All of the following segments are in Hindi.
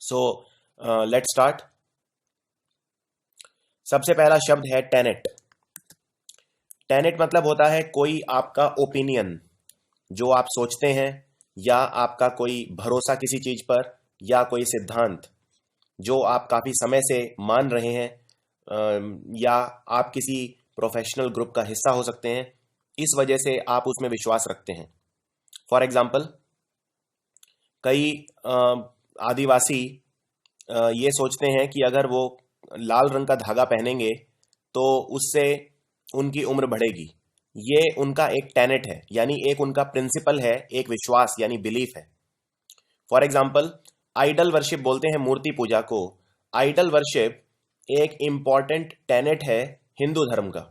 So let's start. सबसे पहला शब्द है टेनेट। टेनेट मतलब होता है कोई आपका ओपिनियन, जो आप सोचते हैं, या आपका कोई भरोसा किसी चीज पर, या कोई सिद्धांत जो आप काफी समय से मान रहे हैं, या आप किसी प्रोफेशनल ग्रुप का हिस्सा हो सकते हैं, इस वजह से आप उसमें विश्वास रखते हैं। फॉर एग्जाम्पल, कई आदिवासी ये सोचते हैं कि अगर वो लाल रंग का धागा पहनेंगे तो उससे उनकी उम्र बढ़ेगी। ये उनका एक टेनेट है, यानी एक उनका प्रिंसिपल है, एक विश्वास यानी बिलीफ है। फॉर एग्जाम्पल, आइडल वर्शिप बोलते हैं मूर्ति पूजा को। आइडल वर्शिप एक इंपॉर्टेंट टेनेट है हिंदू धर्म का,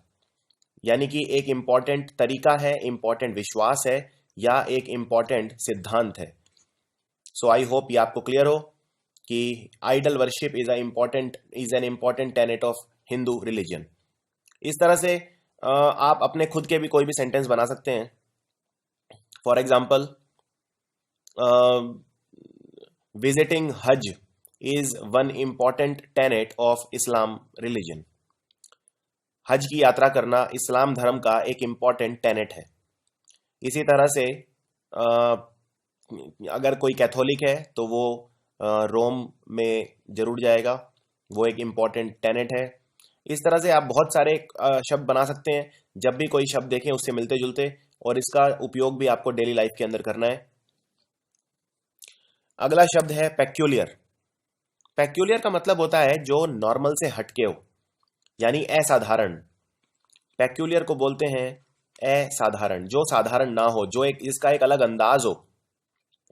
यानी कि एक इंपॉर्टेंट तरीका है, इंपॉर्टेंट विश्वास है, या एक इंपॉर्टेंट सिद्धांत है। सो आई होप ये आपको क्लियर हो कि idol worship is an important tenet of Hindu religion. इस तरह से आप अपने खुद के भी कोई भी सेंटेंस बना सकते हैं। फॉर एग्जाम्पल, विजिटिंग हज is one important tenet of Islam religion. हज की यात्रा करना इस्लाम धर्म का एक इंपॉर्टेंट टेनेट है। इसी तरह से अगर कोई कैथोलिक है तो वो रोम में जरूर जाएगा, वो एक इंपॉर्टेंट टेनेट है। इस तरह से आप बहुत सारे शब्द बना सकते हैं, जब भी कोई शब्द देखें उससे मिलते जुलते, और इसका उपयोग भी आपको डेली लाइफ के अंदर करना है। अगला शब्द है पेक्यूलियर। पेक्यूलियर का मतलब होता है जो नॉर्मल से हटके हो, यानी असाधारण। पेक्यूलियर को बोलते हैं असाधारण, जो साधारण ना हो, जो इसका एक अलग अंदाज हो।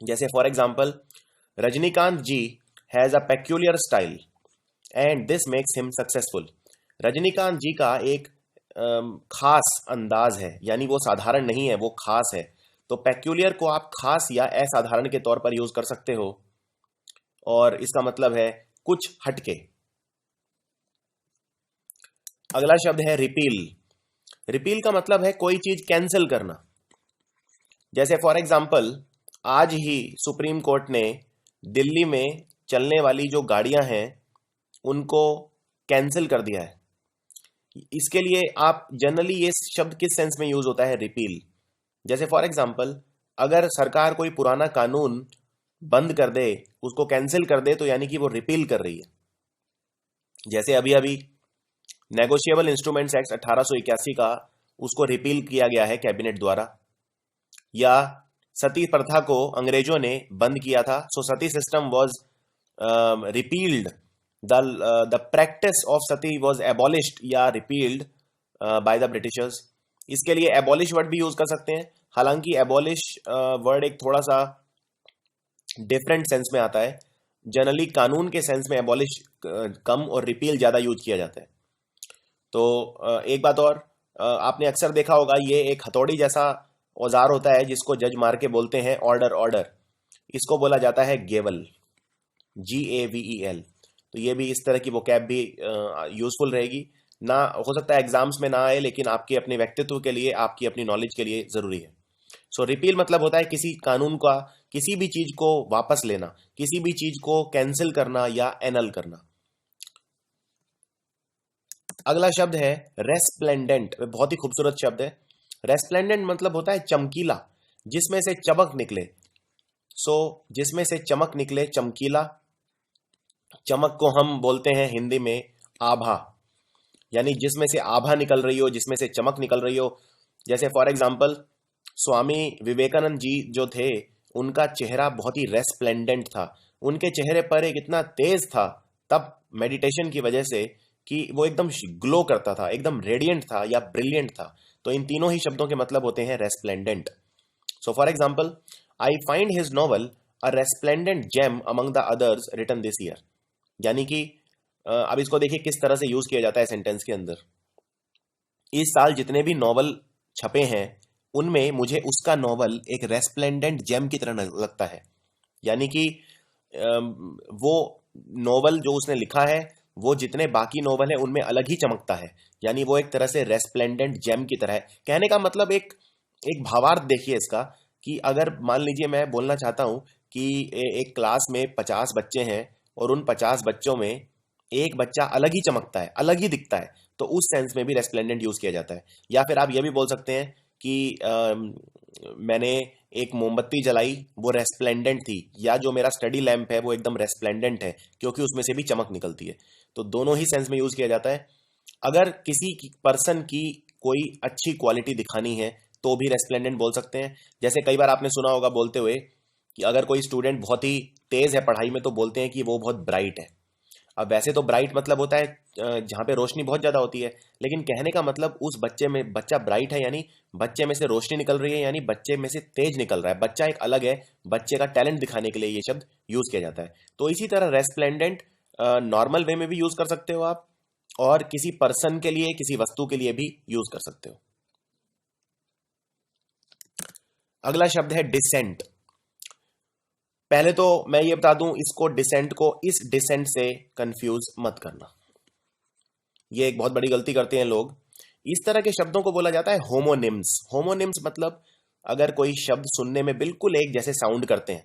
जैसे for example, Rajinikanth ji has a peculiar style and this makes him successful. Rajinikanth ji का एक खास अंदाज है, यानी वो साधारण नहीं है, वो खास है। तो पेक्यूलियर को आप खास या असाधारण के तौर पर यूज कर सकते हो, और इसका मतलब है कुछ हटके। अगला शब्द है रिपील। रिपील का मतलब है कोई चीज कैंसिल करना। जैसे फॉर एग्जाम्पल, आज ही सुप्रीम कोर्ट ने दिल्ली में चलने वाली जो गाड़ियां हैं उनको कैंसिल कर दिया है। इसके लिए आप जनरली ये शब्द किस सेंस में यूज होता है, रिपील। जैसे फॉर एग्जाम्पल, अगर सरकार कोई पुराना कानून बंद कर दे, उसको कैंसिल कर दे, तो यानी कि वो रिपील कर रही है। जैसे अभी अभी नेगोशिएबल इंस्ट्रूमेंट्स एक्ट 1881 का, उसको रिपील किया गया है कैबिनेट द्वारा। या सती प्रथा को अंग्रेजों ने बंद किया था, so sati system was repealed, the practice of sati was abolished या रिपील्ड बाय द ब्रिटिशर्स। इसके लिए एबॉलिश वर्ड भी यूज कर सकते हैं, हालांकि एबॉलिश वर्ड एक थोड़ा सा डिफरेंट सेंस में आता है। जनरली कानून के सेंस में एबॉलिश कम और रिपील ज्यादा यूज किया जाता है। तो एक बात और, आपने अक्सर देखा होगा, ये एक हथौड़ी जैसा औजार होता है जिसको जज मार के बोलते हैं ऑर्डर ऑर्डर। इसको बोला जाता है गेवल, GAVEL। तो ये भी इस तरह की वोकैब भी यूजफुल रहेगी। ना हो सकता है एग्जाम्स में ना आए, लेकिन आपके अपने व्यक्तित्व के लिए, आपकी अपनी नॉलेज के लिए जरूरी है। सो रिपील मतलब होता है किसी कानून का, किसी भी चीज को वापस लेना, किसी भी चीज को कैंसिल करना या एनल करना। अगला शब्द है रेस्प्लेंडेंट। बहुत ही खूबसूरत शब्द है। रेस्प्लेंडेंट मतलब होता है चमकीला, जिसमें से चमक निकले। जिसमें से चमक निकले, चमकीला। चमक को हम बोलते हैं हिंदी में आभा, यानी जिसमें से आभा निकल रही हो, जिसमें से चमक निकल रही हो। जैसे फॉर एग्जाम्पल, स्वामी विवेकानंद जी जो थे, उनका चेहरा बहुत ही रेस्प्लेंडेंट था। उनके चेहरे पर एक इतना तेज था तब मेडिटेशन की वजह से, कि वो एकदम ग्लो करता था, एकदम रेडिएंट था या ब्रिलियंट था। तो इन तीनों ही शब्दों के मतलब होते हैं resplendent. So for example, I find his novel a resplendent gem among the others written this year. यानी कि अब इसको देखिए किस तरह से यूज किया जाता है सेंटेंस के अंदर। इस साल जितने भी नॉवल छपे हैं, उनमें मुझे उसका नॉवल एक रेस्प्लेंडेंट जेम की तरह लगता है। यानी कि वो नॉवल जो उसने लिखा है, वो जितने बाकी नॉवल है उनमें अलग ही चमकता है। यानी वो एक तरह से रेस्प्लेंडेंट जेम की तरह है। कहने का मतलब एक भावार्थ देखिए इसका, कि अगर मान लीजिए मैं बोलना चाहता हूं कि एक क्लास में 50 बच्चे हैं और उन 50 बच्चों में एक बच्चा अलग ही चमकता है, अलग ही दिखता है, तो उस सेंस में भी रेस्प्लेंडेंट यूज किया जाता है। या फिर आप ये भी बोल सकते हैं कि मैंने एक मोमबत्ती जलाई, वो रेस्प्लेंडेंट थी, या जो मेरा स्टडी लैंप है वो एकदम रेस्प्लेंडेंट है क्योंकि उसमें से भी चमक निकलती है। तो दोनों ही सेंस में यूज किया जाता है। अगर किसी पर्सन की कोई अच्छी क्वालिटी दिखानी है तो भी रेस्प्लेंडेंट बोल सकते हैं। जैसे कई बार आपने सुना होगा बोलते हुए कि अगर कोई स्टूडेंट बहुत ही तेज है पढ़ाई में तो बोलते हैं कि वो बहुत ब्राइट है। अब वैसे तो ब्राइट मतलब होता है जहाँ पे रोशनी बहुत ज्यादा होती है, लेकिन कहने का मतलब उस बच्चे में, बच्चा ब्राइट है यानी बच्चे में से रोशनी निकल रही है, यानी बच्चे में से तेज निकल रहा है, बच्चा एक अलग है, बच्चे का टैलेंट दिखाने के लिए ये शब्द यूज किया जाता है। तो इसी तरह रेस्प्लेंडेंट नॉर्मल वे में भी यूज कर सकते हो आप, और किसी पर्सन के लिए, किसी वस्तु के लिए भी यूज कर सकते हो। अगला शब्द है डिसेंट। पहले तो मैं ये बता दूं, इसको डिसेंट को इस डिसेंट से कंफ्यूज मत करना, ये एक बहुत बड़ी गलती करते हैं लोग। इस तरह के शब्दों को बोला जाता है होमोनिम्स। होमोनिम्स मतलब अगर कोई शब्द सुनने में बिल्कुल एक जैसे साउंड करते हैं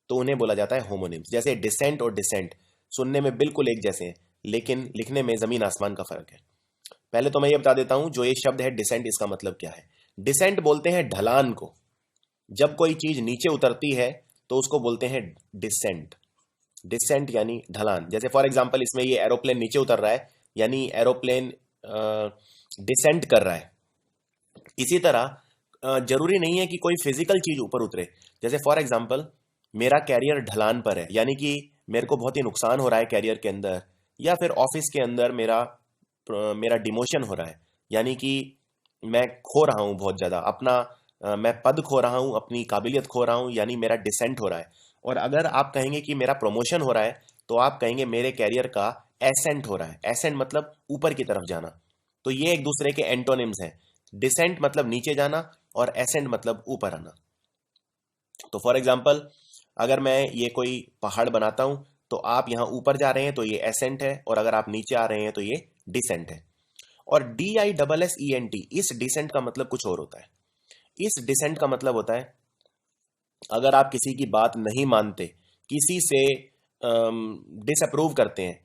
तो उन्हें बोला जाता है होमोनिम्स। जैसे डिसेंट और डिसेंट सुनने में बिल्कुल एक जैसे हैं, लेकिन लिखने में जमीन आसमान का फर्क है। पहले तो मैं ये बता देता हूं, जो ये शब्द है डिसेंट, इसका मतलब क्या है। डिसेंट बोलते हैं ढलान को। जब कोई चीज नीचे उतरती है तो उसको बोलते हैं डिसेंट। डिसेंट यानी ढलान। जैसे फॉर एग्जांपल इसमें ये एरोप्लेन नीचे उतर रहा है, यानी एरोप्लेन डिसेंट कर रहा है। इसी तरह जरूरी नहीं है कि कोई फिजिकल चीज ऊपर उतरे। जैसे फॉर एग्जांपल मेरा कैरियर ढलान पर है, यानी कि मेरे को बहुत ही नुकसान हो रहा है कैरियर के अंदर, या फिर ऑफिस के अंदर मेरा मेरा डिमोशन हो रहा है, यानी कि मैं खो रहा हूं बहुत ज्यादा अपना, मैं पद खो रहा हूं, अपनी काबिलियत खो रहा हूं, यानी मेरा डिसेंट हो रहा है। और अगर आप कहेंगे कि मेरा प्रमोशन हो रहा है तो आप कहेंगे मेरे कैरियर का एसेंट हो रहा है। एसेंट मतलब ऊपर की तरफ जाना। तो ये एक दूसरे के एंटोनिम्स हैं। डिसेंट मतलब नीचे जाना और एसेंट मतलब ऊपर आना। तो फॉर एग्जाम्पल अगर मैं ये कोई पहाड़ बनाता हूं तो आप यहां ऊपर जा रहे हैं तो ये एसेंट है, और अगर आप नीचे आ रहे हैं तो ये डिसेंट है। और DISSENT, इस डिसेंट का मतलब कुछ और होता है। इस डिसेंट का मतलब होता है अगर आप किसी की बात नहीं मानते, किसी से डिसअप्रूव करते हैं,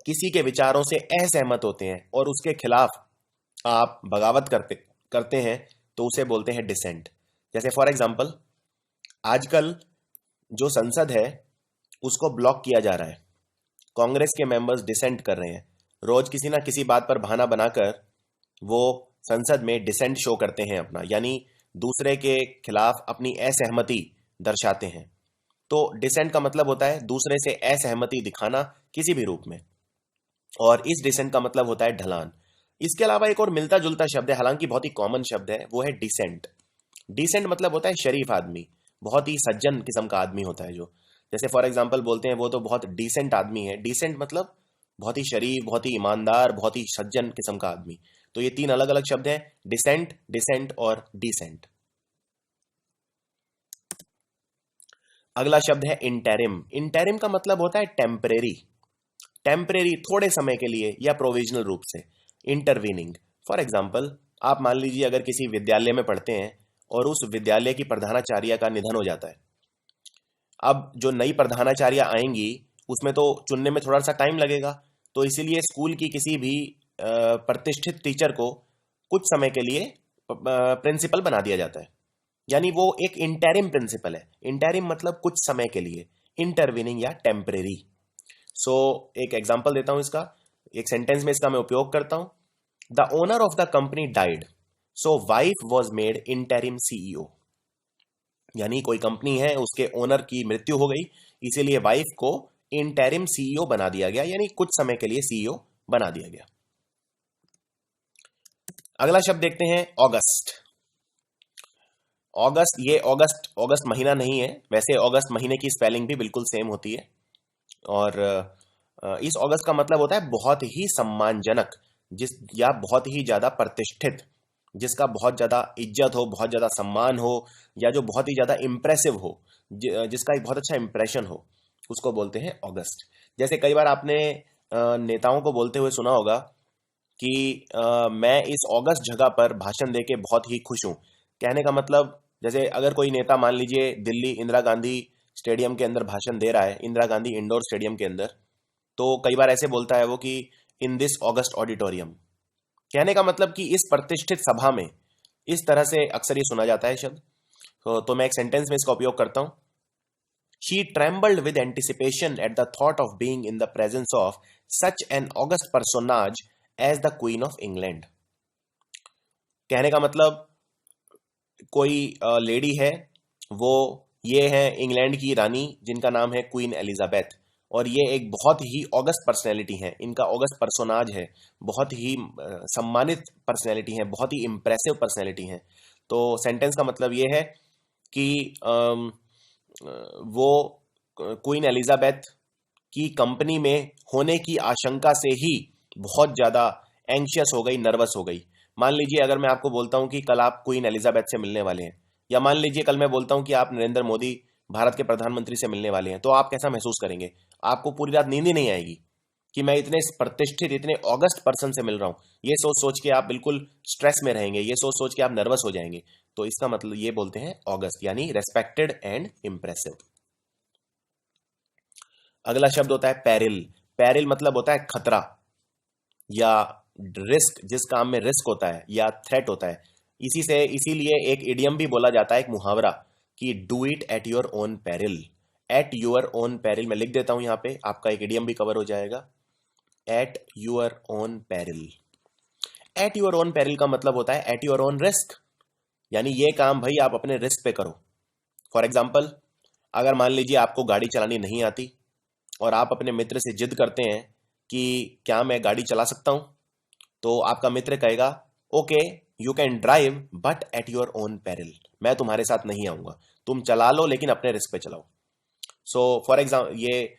किसी के विचारों से असहमत होते हैं और उसके खिलाफ आप बगावत करते करते हैं, तो उसे बोलते हैं डिसेंट। जैसे फॉर एग्जांपल आजकल जो संसद है उसको ब्लॉक किया जा रहा है, कांग्रेस के मेंबर्स डिसेंट कर रहे हैं, रोज किसी ना किसी बात पर बहाना बनाकर वो संसद में डिसेंट शो करते हैं अपना, यानी दूसरे के खिलाफ अपनी असहमति दर्शाते हैं। तो डिसेंट का मतलब होता है दूसरे से असहमति दिखाना किसी भी रूप में, और इस डिसेंट का मतलब होता है ढलान। इसके अलावा एक और मिलता जुलता शब्द है, हालांकि बहुत ही कॉमन शब्द है, वो है डिसेंट। डिसेंट मतलब होता है शरीफ आदमी, बहुत ही सज्जन किस्म का आदमी होता है जो। जैसे फॉर एग्जाम्पल बोलते हैं वो तो बहुत डिसेंट आदमी है। डिसेंट मतलब बहुत ही शरीफ, बहुत ही ईमानदार, बहुत ही सज्जन किस्म का आदमी। तो ये तीन अलग अलग शब्द हैं, डिसेंट, डिसेंट और डिसेंट। अगला शब्द है इंटेरिम। इंटेरिम का मतलब होता है टेम्परेरी। टेम्परेरी थोड़े समय के लिए या प्रोविजनल रूप से। इंटरवीनिंग। फॉर एग्जाम्पल आप मान लीजिए अगर किसी विद्यालय में पढ़ते हैं और उस विद्यालय की प्रधानाचार्य का निधन हो जाता है। अब जो नई प्रधानाचार्य आएंगी उसमें तो चुनने में थोड़ा सा टाइम लगेगा, तो इसीलिए स्कूल की किसी भी प्रतिष्ठित टीचर को कुछ समय के लिए प्रिंसिपल बना दिया जाता है, यानी वो एक इंटरिम प्रिंसिपल है। इंटरिम मतलब कुछ समय के लिए, इंटरवीनिंग या टेम्परेरी। सो एक एग्जांपल देता हूं इसका, एक सेंटेंस में इसका मैं उपयोग करता हूं। The owner of the company died, so wife was made interim CEO। यानी कोई कंपनी है, उसके ओनर की मृत्यु हो गई, इसीलिए वाइफ को इंटरिम CEO बना दिया गया, यानी कुछ समय के लिए CEO बना दिया गया। अगला शब्द देखते हैं अगस्त। अगस्त, ये अगस्त महीना नहीं है, वैसे अगस्त महीने की स्पेलिंग भी बिल्कुल सेम होती है। और इस अगस्त का मतलब होता है बहुत ही सम्मानजनक, जिस या बहुत ही ज्यादा प्रतिष्ठित, जिसका बहुत ज्यादा इज्जत हो, बहुत ज्यादा सम्मान हो, या जो बहुत ही ज्यादा इंप्रेसिव हो, जिसका एक बहुत अच्छा इंप्रेशन हो, उसको बोलते हैं अगस्त। जैसे कई बार आपने नेताओं को बोलते हुए सुना होगा कि मैं इस अगस्त जगह पर भाषण देके बहुत ही खुश हूं। कहने का मतलब, जैसे अगर कोई नेता मान लीजिए दिल्ली इंदिरा गांधी स्टेडियम के अंदर भाषण दे रहा है, इंदिरा गांधी इंडोर स्टेडियम के अंदर, तो कई बार ऐसे बोलता है वो कि इन दिस ऑगस्ट ऑडिटोरियम। कहने का मतलब कि इस प्रतिष्ठित सभा में, इस तरह से अक्सर ये सुना जाता है शब्द। तो मैं एक सेंटेंस में इसका उपयोग करता हूं। She trembled with anticipation at the thought of being in the presence of such an august personage as the Queen of England। कहने का मतलब कोई लेडी है, वो ये है इंग्लैंड की रानी जिनका नाम है क्वीन एलिजाबेथ, और ये एक बहुत ही ऑगस्ट पर्सनैलिटी है, इनका ऑगस्ट पर्सोनाज है, बहुत ही सम्मानित पर्सनैलिटी है, बहुत ही इंप्रेसिव पर्सनैलिटी है। तो सेंटेंस का मतलब ये है कि वो क्वीन एलिजाबेथ की कंपनी में होने की आशंका से ही बहुत ज़्यादा एंशियस हो गई, नर्वस हो गई। मान लीजिए अगर मैं आपको बोलता हूं कि कल आप क्वीन एलिजाबेथ से मिलने वाले हैं, या मान लीजिए कल मैं बोलता हूं कि आप नरेंद्र मोदी भारत के प्रधानमंत्री से मिलने वाले हैं, तो आप कैसा महसूस करेंगे? आपको पूरी रात नींद ही नहीं आएगी कि मैं इतने प्रतिष्ठित, इतने ऑगस्ट पर्सन से मिल रहा हूं। ये सोच सोच के आप बिल्कुल स्ट्रेस में रहेंगे, ये सोच सोच के आप नर्वस हो जाएंगे। तो इसका मतलब ये बोलते हैं ऑगस्ट, यानी रेस्पेक्टेड एंड इंप्रेसिव। अगला शब्द होता है पेरिल। पेरिल मतलब होता है खतरा या रिस्क, जिस काम में रिस्क होता है या थ्रेट होता है। इसीलिए एक इडियम भी बोला जाता है, एक मुहावरा, कि do it at your own peril. At your own peril मैं लिख देता हूं यहां पे, आपका एक इडियम भी कवर हो जाएगा। At your own peril. At your own peril का मतलब होता है एट योर ओन रिस्क, यानी ये काम भाई आप अपने रिस्क पे करो। फॉर एग्जाम्पल, अगर मान लीजिए आपको गाड़ी चलानी नहीं आती और आप अपने मित्र से जिद करते हैं कि क्या मैं गाड़ी चला सकता हूं, तो आपका मित्र कहेगा okay you can drive but at your own peril, मैं तुम्हारे साथ नहीं आऊंगा, तुम चला लो लेकिन अपने रिस्क पे चलाओ। सो फॉर एग्जाम्पल, ये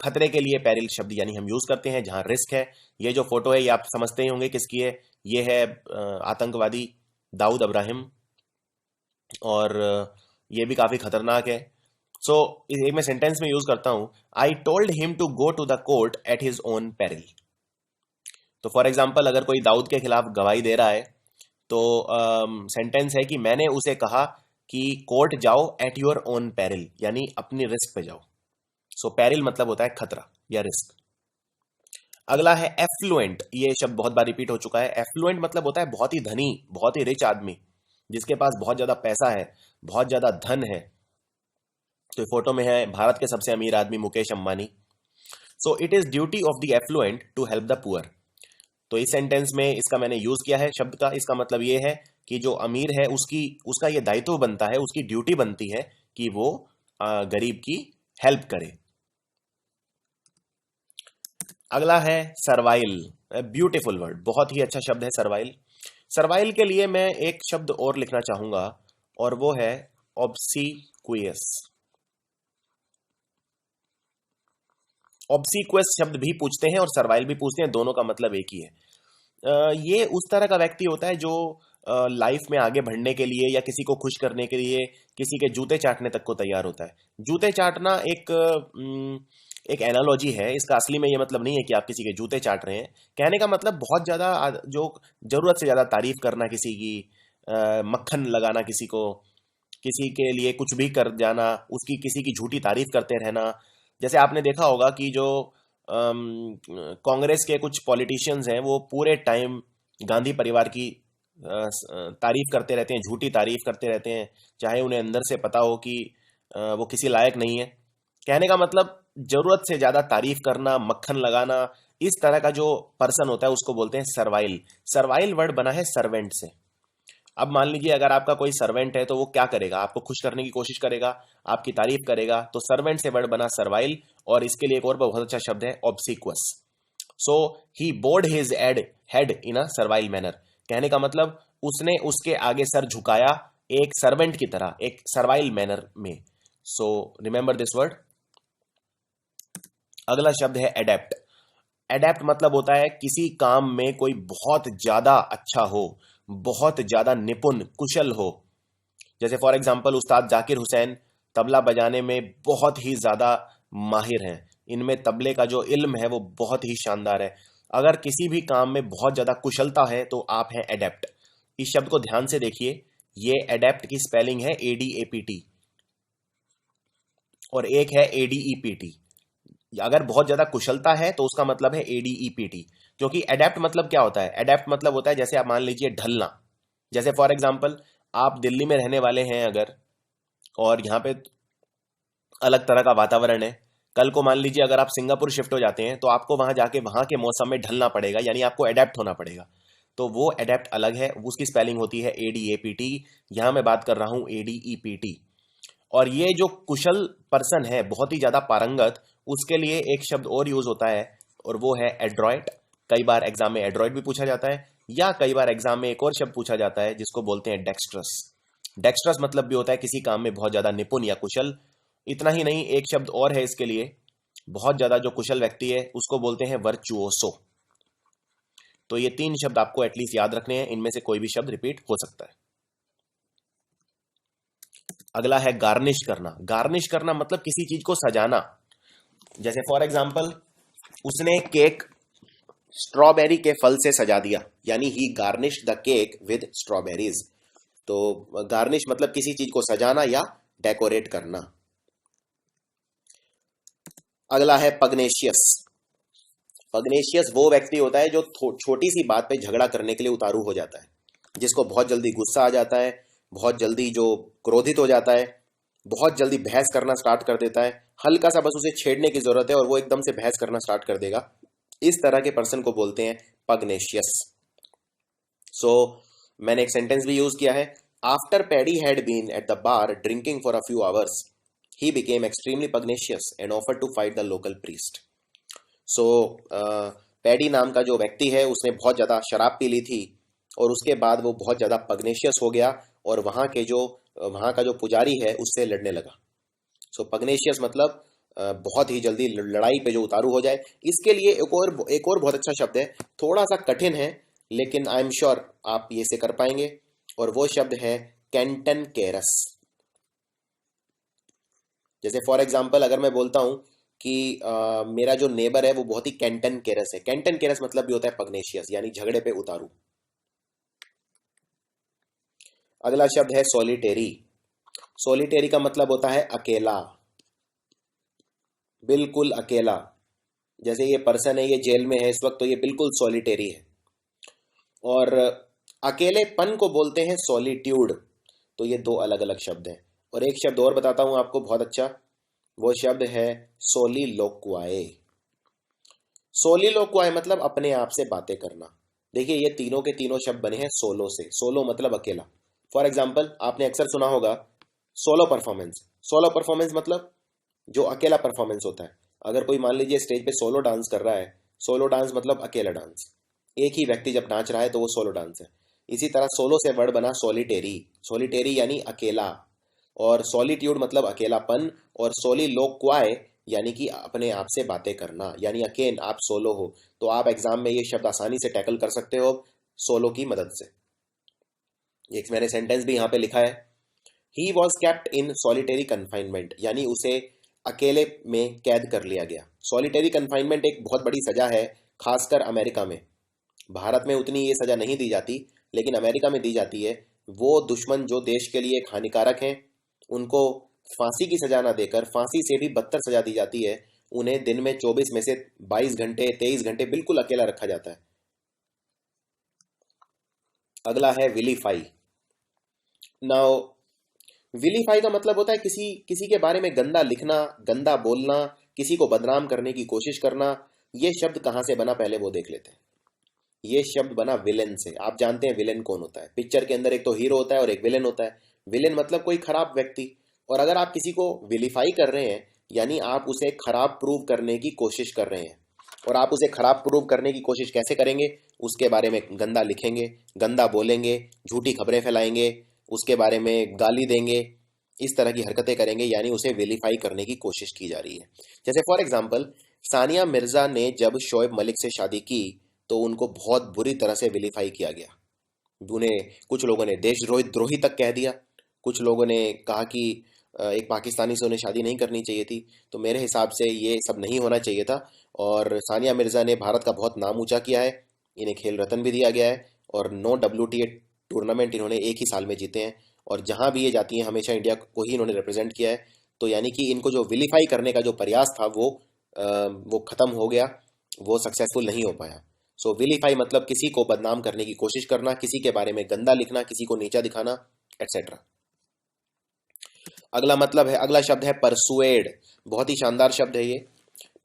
खतरे के लिए पेरिल शब्द यानी हम यूज करते हैं जहां रिस्क है। ये जो फोटो है ये आप समझते ही होंगे किसकी है, ये है आतंकवादी दाऊद इब्राहिम, और ये भी काफी खतरनाक है। सो एक मैं सेंटेंस में यूज करता हूं, I told him to go to the court at his own peril. तो फॉर एग्जाम्पल, अगर कोई दाऊद के खिलाफ गवाही दे रहा है, तो सेंटेंस है कि मैंने उसे कहा कि कोर्ट जाओ एट योर ओन पेरिल, यानी अपनी रिस्क पे जाओ। सो पेरिल मतलब होता है खतरा या रिस्क। अगला है एफ्लुएंट। ये शब्द बहुत बार रिपीट हो चुका है। एफ्लुएंट मतलब होता है बहुत ही धनी, बहुत ही रिच आदमी, जिसके पास बहुत ज्यादा पैसा है, बहुत ज्यादा धन है। तो फोटो में है भारत के सबसे अमीर आदमी Mukesh Ambani. So it is duty of the affluent to help the poor. तो इस सेंटेंस में इसका मैंने यूज किया है शब्द का। इसका मतलब ये है कि जो अमीर है उसका ये दायित्व बनता है, उसकी ड्यूटी बनती है कि वो गरीब की हेल्प करे। अगला है सर्वाइल। ब्यूटीफुल वर्ड, बहुत ही अच्छा शब्द है सर्वाइल। सर्वाइल के लिए मैं एक शब्द और लिखना चाहूंगा और वो है ऑब्सीक्वियस। ऑब्सीक्वेस शब्द भी पूछते हैं और सर्वाइल भी पूछते हैं, दोनों का मतलब एक ही है। ये उस तरह का व्यक्ति होता है जो लाइफ में आगे बढ़ने के लिए या किसी को खुश करने के लिए किसी के जूते चाटने तक को तैयार होता है। जूते चाटना एक एनालॉजी है, इसका असली में ये मतलब नहीं है कि आप किसी के जूते चाट रहे हैं। कहने का मतलब बहुत ज्यादा जो जरूरत से ज्यादा तारीफ करना किसी की, मक्खन लगाना किसी को, किसी के लिए कुछ भी कर जाना, उसकी किसी की झूठी तारीफ करते रहना। जैसे आपने देखा होगा कि जो कांग्रेस के कुछ पॉलिटिशियंस हैं वो पूरे टाइम गांधी परिवार की तारीफ करते रहते हैं, झूठी तारीफ करते रहते हैं, चाहे उन्हें अंदर से पता हो कि वो किसी लायक नहीं है। कहने का मतलब जरूरत से ज्यादा तारीफ करना, मक्खन लगाना, इस तरह का जो पर्सन होता है उसको बोलते हैं सर्वाइल। सर्वाइल वर्ड बना है सर्वेंट से। अब मान लीजिए अगर आपका कोई सर्वेंट है तो वो क्या करेगा, आपको खुश करने की कोशिश करेगा, आपकी तारीफ करेगा। तो सर्वेंट से वर्ड बना सर्वाइल, और इसके लिए एक और बहुत अच्छा शब्द है obsequious. So he bowed his head in a servile manner. कहने का मतलब उसने उसके आगे सर झुकाया एक सर्वेंट की तरह, एक सर्वाइल मैनर में। So remember this word. अगला शब्द है एडेप्ट। एडेप्ट मतलब होता है किसी काम में कोई बहुत ज्यादा अच्छा हो, बहुत ज्यादा निपुण कुशल हो। जैसे फॉर एग्जांपल उस्ताद जाकिर हुसैन तबला बजाने में बहुत ही ज्यादा माहिर हैं, इनमें तबले का जो इल्म है वो बहुत ही शानदार है। अगर किसी भी काम में बहुत ज्यादा कुशलता है तो आप हैं एडेप्ट। इस शब्द को ध्यान से देखिए, ये एडेप्ट की स्पेलिंग है ADAPT। और एक है एडीईपीटी। अगर बहुत ज्यादा कुशलता है तो उसका मतलब है एडीईपीटी। क्योंकि अडेप्ट मतलब क्या होता है? अडेप्ट मतलब होता है जैसे आप मान लीजिए ढलना। जैसे फॉर एग्जांपल आप दिल्ली में रहने वाले हैं अगर, और यहाँ पे अलग तरह का वातावरण है, कल को मान लीजिए अगर आप सिंगापुर शिफ्ट हो जाते हैं तो आपको वहां जाके वहां के मौसम में ढलना पड़ेगा, यानी आपको अडेप्ट होना पड़ेगा। तो वो अडेप्ट अलग है, उसकी स्पेलिंग होती है एडीएपीटी। यहां मैं बात कर रहा हूं एडीईपीटी। और ये जो कुशल पर्सन है, बहुत ही ज्यादा पारंगत, उसके लिए एक शब्द और यूज होता है और वो है एड्रॉइट। कई बार एग्जाम में एड्रॉइट भी पूछा जाता है, या कई बार एग्जाम में एक और शब्द पूछा जाता है जिसको बोलते हैं डेक्स्ट्रस। डेक्स्ट्रस मतलब भी होता है किसी काम में बहुत ज्यादा निपुण या कुशल। इतना ही नहीं, एक शब्द और है इसके लिए, बहुत ज्यादा जो कुशल व्यक्ति है उसको बोलते हैं वर्चुओसो। तो ये 3 शब्द आपको एटलीस्ट याद रखने हैं, इनमें से कोई भी शब्द रिपीट हो सकता है। अगला है गार्निश करना। गार्निश करना मतलब किसी चीज को सजाना। जैसे फॉर एग्जाम्पल उसने केक स्ट्रॉबेरी के फल से सजा दिया, यानी he garnish the cake with strawberries. तो गार्निश मतलब किसी चीज को सजाना या डेकोरेट करना। अगला है पग्नेशियस। पग्नेशियस वो व्यक्ति होता है जो छोटी सी बात पे झगड़ा करने के लिए उतारू हो जाता है, जिसको बहुत जल्दी गुस्सा आ जाता है, बहुत जल्दी जो क्रोधित हो जाता है, बहुत जल्दी बहस करना स्टार्ट कर देता है। हल्का सा बस उसे छेड़ने की जरूरत है और वो एकदम से बहस करना स्टार्ट कर देगा। इस तरह के पर्सन को बोलते हैं पग्नेशियस। सो मैंने एक सेंटेंस भी यूज किया है। After Paddy had been at the bar drinking for a few hours, he became extremely pugnacious and offered to fight the local priest. So paddy नाम का जो व्यक्ति है उसने बहुत ज़्यादा शराब पी ली थी और उसके बाद वो बहुत ज़्यादा पग्नेशियस हो गया और वहाँ का जो पुजारी है उससे लड़ने लगा। सो पग्नेशियस मतलब बहुत ही जल्दी लड़ाई पे जो उतारू हो जाए। इसके लिए एक और बहुत अच्छा शब्द है, थोड़ा सा कठिन है लेकिन आई एम श्योर आप ये से कर पाएंगे, और वो शब्द है कैंटन केरस। जैसे फॉर एग्जाम्पल अगर मैं बोलता हूं कि मेरा जो नेबर है वो बहुत ही कैंटन केरस है। कैंटन केरस मतलब भी होता है पग्नेशियस, यानी झगड़े पे उतारू। अगला शब्द है सॉलिटेरी। सॉलिटेरी का मतलब होता है अकेला, बिल्कुल अकेला। जैसे ये पर्सन है, ये जेल में है इस वक्त, तो ये बिल्कुल सॉलिटेरी है। और अकेलेपन को बोलते हैं सॉलिट्यूड। तो ये 2 अलग अलग शब्द हैं। और एक शब्द और बताता हूं आपको बहुत अच्छा, वो शब्द है सोलिलोक्वाए। सोलिलोक्वाए मतलब अपने आप से बातें करना। देखिए ये तीनों के तीनों शब्द बने हैं सोलो से। सोलो मतलब अकेला। फॉर एग्जाम्पल आपने अक्सर सुना होगा सोलो परफॉर्मेंस। सोलो परफॉर्मेंस मतलब जो अकेला परफॉर्मेंस होता है। अगर कोई मान लीजिए स्टेज पे सोलो डांस कर रहा है, सोलो डांस मतलब अकेला डांस, एक ही व्यक्ति जब नाच रहा है तो वो सोलो डांस है। इसी तरह सोलो से वर्ड बना सॉलिटेरी। सॉलिटेरी यानी अकेला, और सॉलिट्यूड मतलब अकेलापन, और सोलिलोक्वाए यानी कि अपने आप से बातें करना, यानी अकेन आप सोलो हो। तो आप एग्जाम में ये शब्द आसानी से टैकल कर सकते हो सोलो की मदद से। एक मैंने सेंटेंस भी यहाँ पे लिखा है, he was kept in solitary confinement, यानी उसे अकेले में कैद कर लिया गया। सॉलिटेरी कन्फाइनमेंट एक बहुत बड़ी सजा है, खासकर अमेरिका में। भारत में उतनी ये सजा नहीं दी जाती, लेकिन अमेरिका में दी जाती है। वो दुश्मन जो देश के लिए हानिकारक हैं उनको फांसी की सजा ना देकर फांसी से भी बदतर सजा दी जाती है। उन्हें दिन में 24 में से 22 घंटे 23 घंटे बिल्कुल अकेला रखा जाता है। अगला है विलीफाई। नाउ विलीफाई का मतलब होता है किसी किसी के बारे में गंदा लिखना, गंदा बोलना, किसी को बदनाम करने की कोशिश करना। ये शब्द कहां से बना पहले वो देख लेते हैं। ये शब्द बना विलेन से। आप जानते हैं विलेन कौन होता है? पिक्चर के अंदर एक तो हीरो होता है और एक विलेन होता है। विलेन मतलब कोई खराब व्यक्ति। और अगर आप किसी को विलीफाई कर रहे हैं यानी आप उसे खराब प्रूव करने की कोशिश कर रहे हैं। और आप उसे खराब प्रूव करने की कोशिश कैसे करेंगे? उसके बारे में गंदा लिखेंगे, गंदा बोलेंगे, झूठी खबरें फैलाएंगे, उसके बारे में गाली देंगे, इस तरह की हरकतें करेंगे, यानी उसे विलीफाई करने की कोशिश की जा रही है। जैसे फॉर एग्जाम्पल सानिया मिर्जा ने जब शोएब मलिक से शादी की तो उनको बहुत बुरी तरह से विलीफाई किया गया। उन्हें कुछ लोगों ने देशद्रोही तक कह दिया। कुछ लोगों ने कहा कि एक पाकिस्तानी से उन्हें शादी नहीं करनी चाहिए थी। तो मेरे हिसाब से ये सब नहीं होना चाहिए था। और सानिया मिर्जा ने भारत का बहुत नाम ऊंचा किया है। इन्हें खेल रत्न भी दिया गया है और 9 WTA टूर्नामेंट इन्होंने एक ही साल में जीते हैं। और जहां भी ये जाती हैं हमेशा इंडिया को ही इन्होंने रिप्रेजेंट किया है। तो यानी कि इनको जो विलीफाई करने का जो प्रयास था वो खत्म हो गया, वो सक्सेसफुल नहीं हो पाया। सो विलीफाई मतलब किसी को बदनाम करने की कोशिश करना, किसी के बारे में गंदा लिखना, किसी को नीचा दिखाना, एटसेट्रा। अगला शब्द है परसुएड। बहुत ही शानदार शब्द है ये।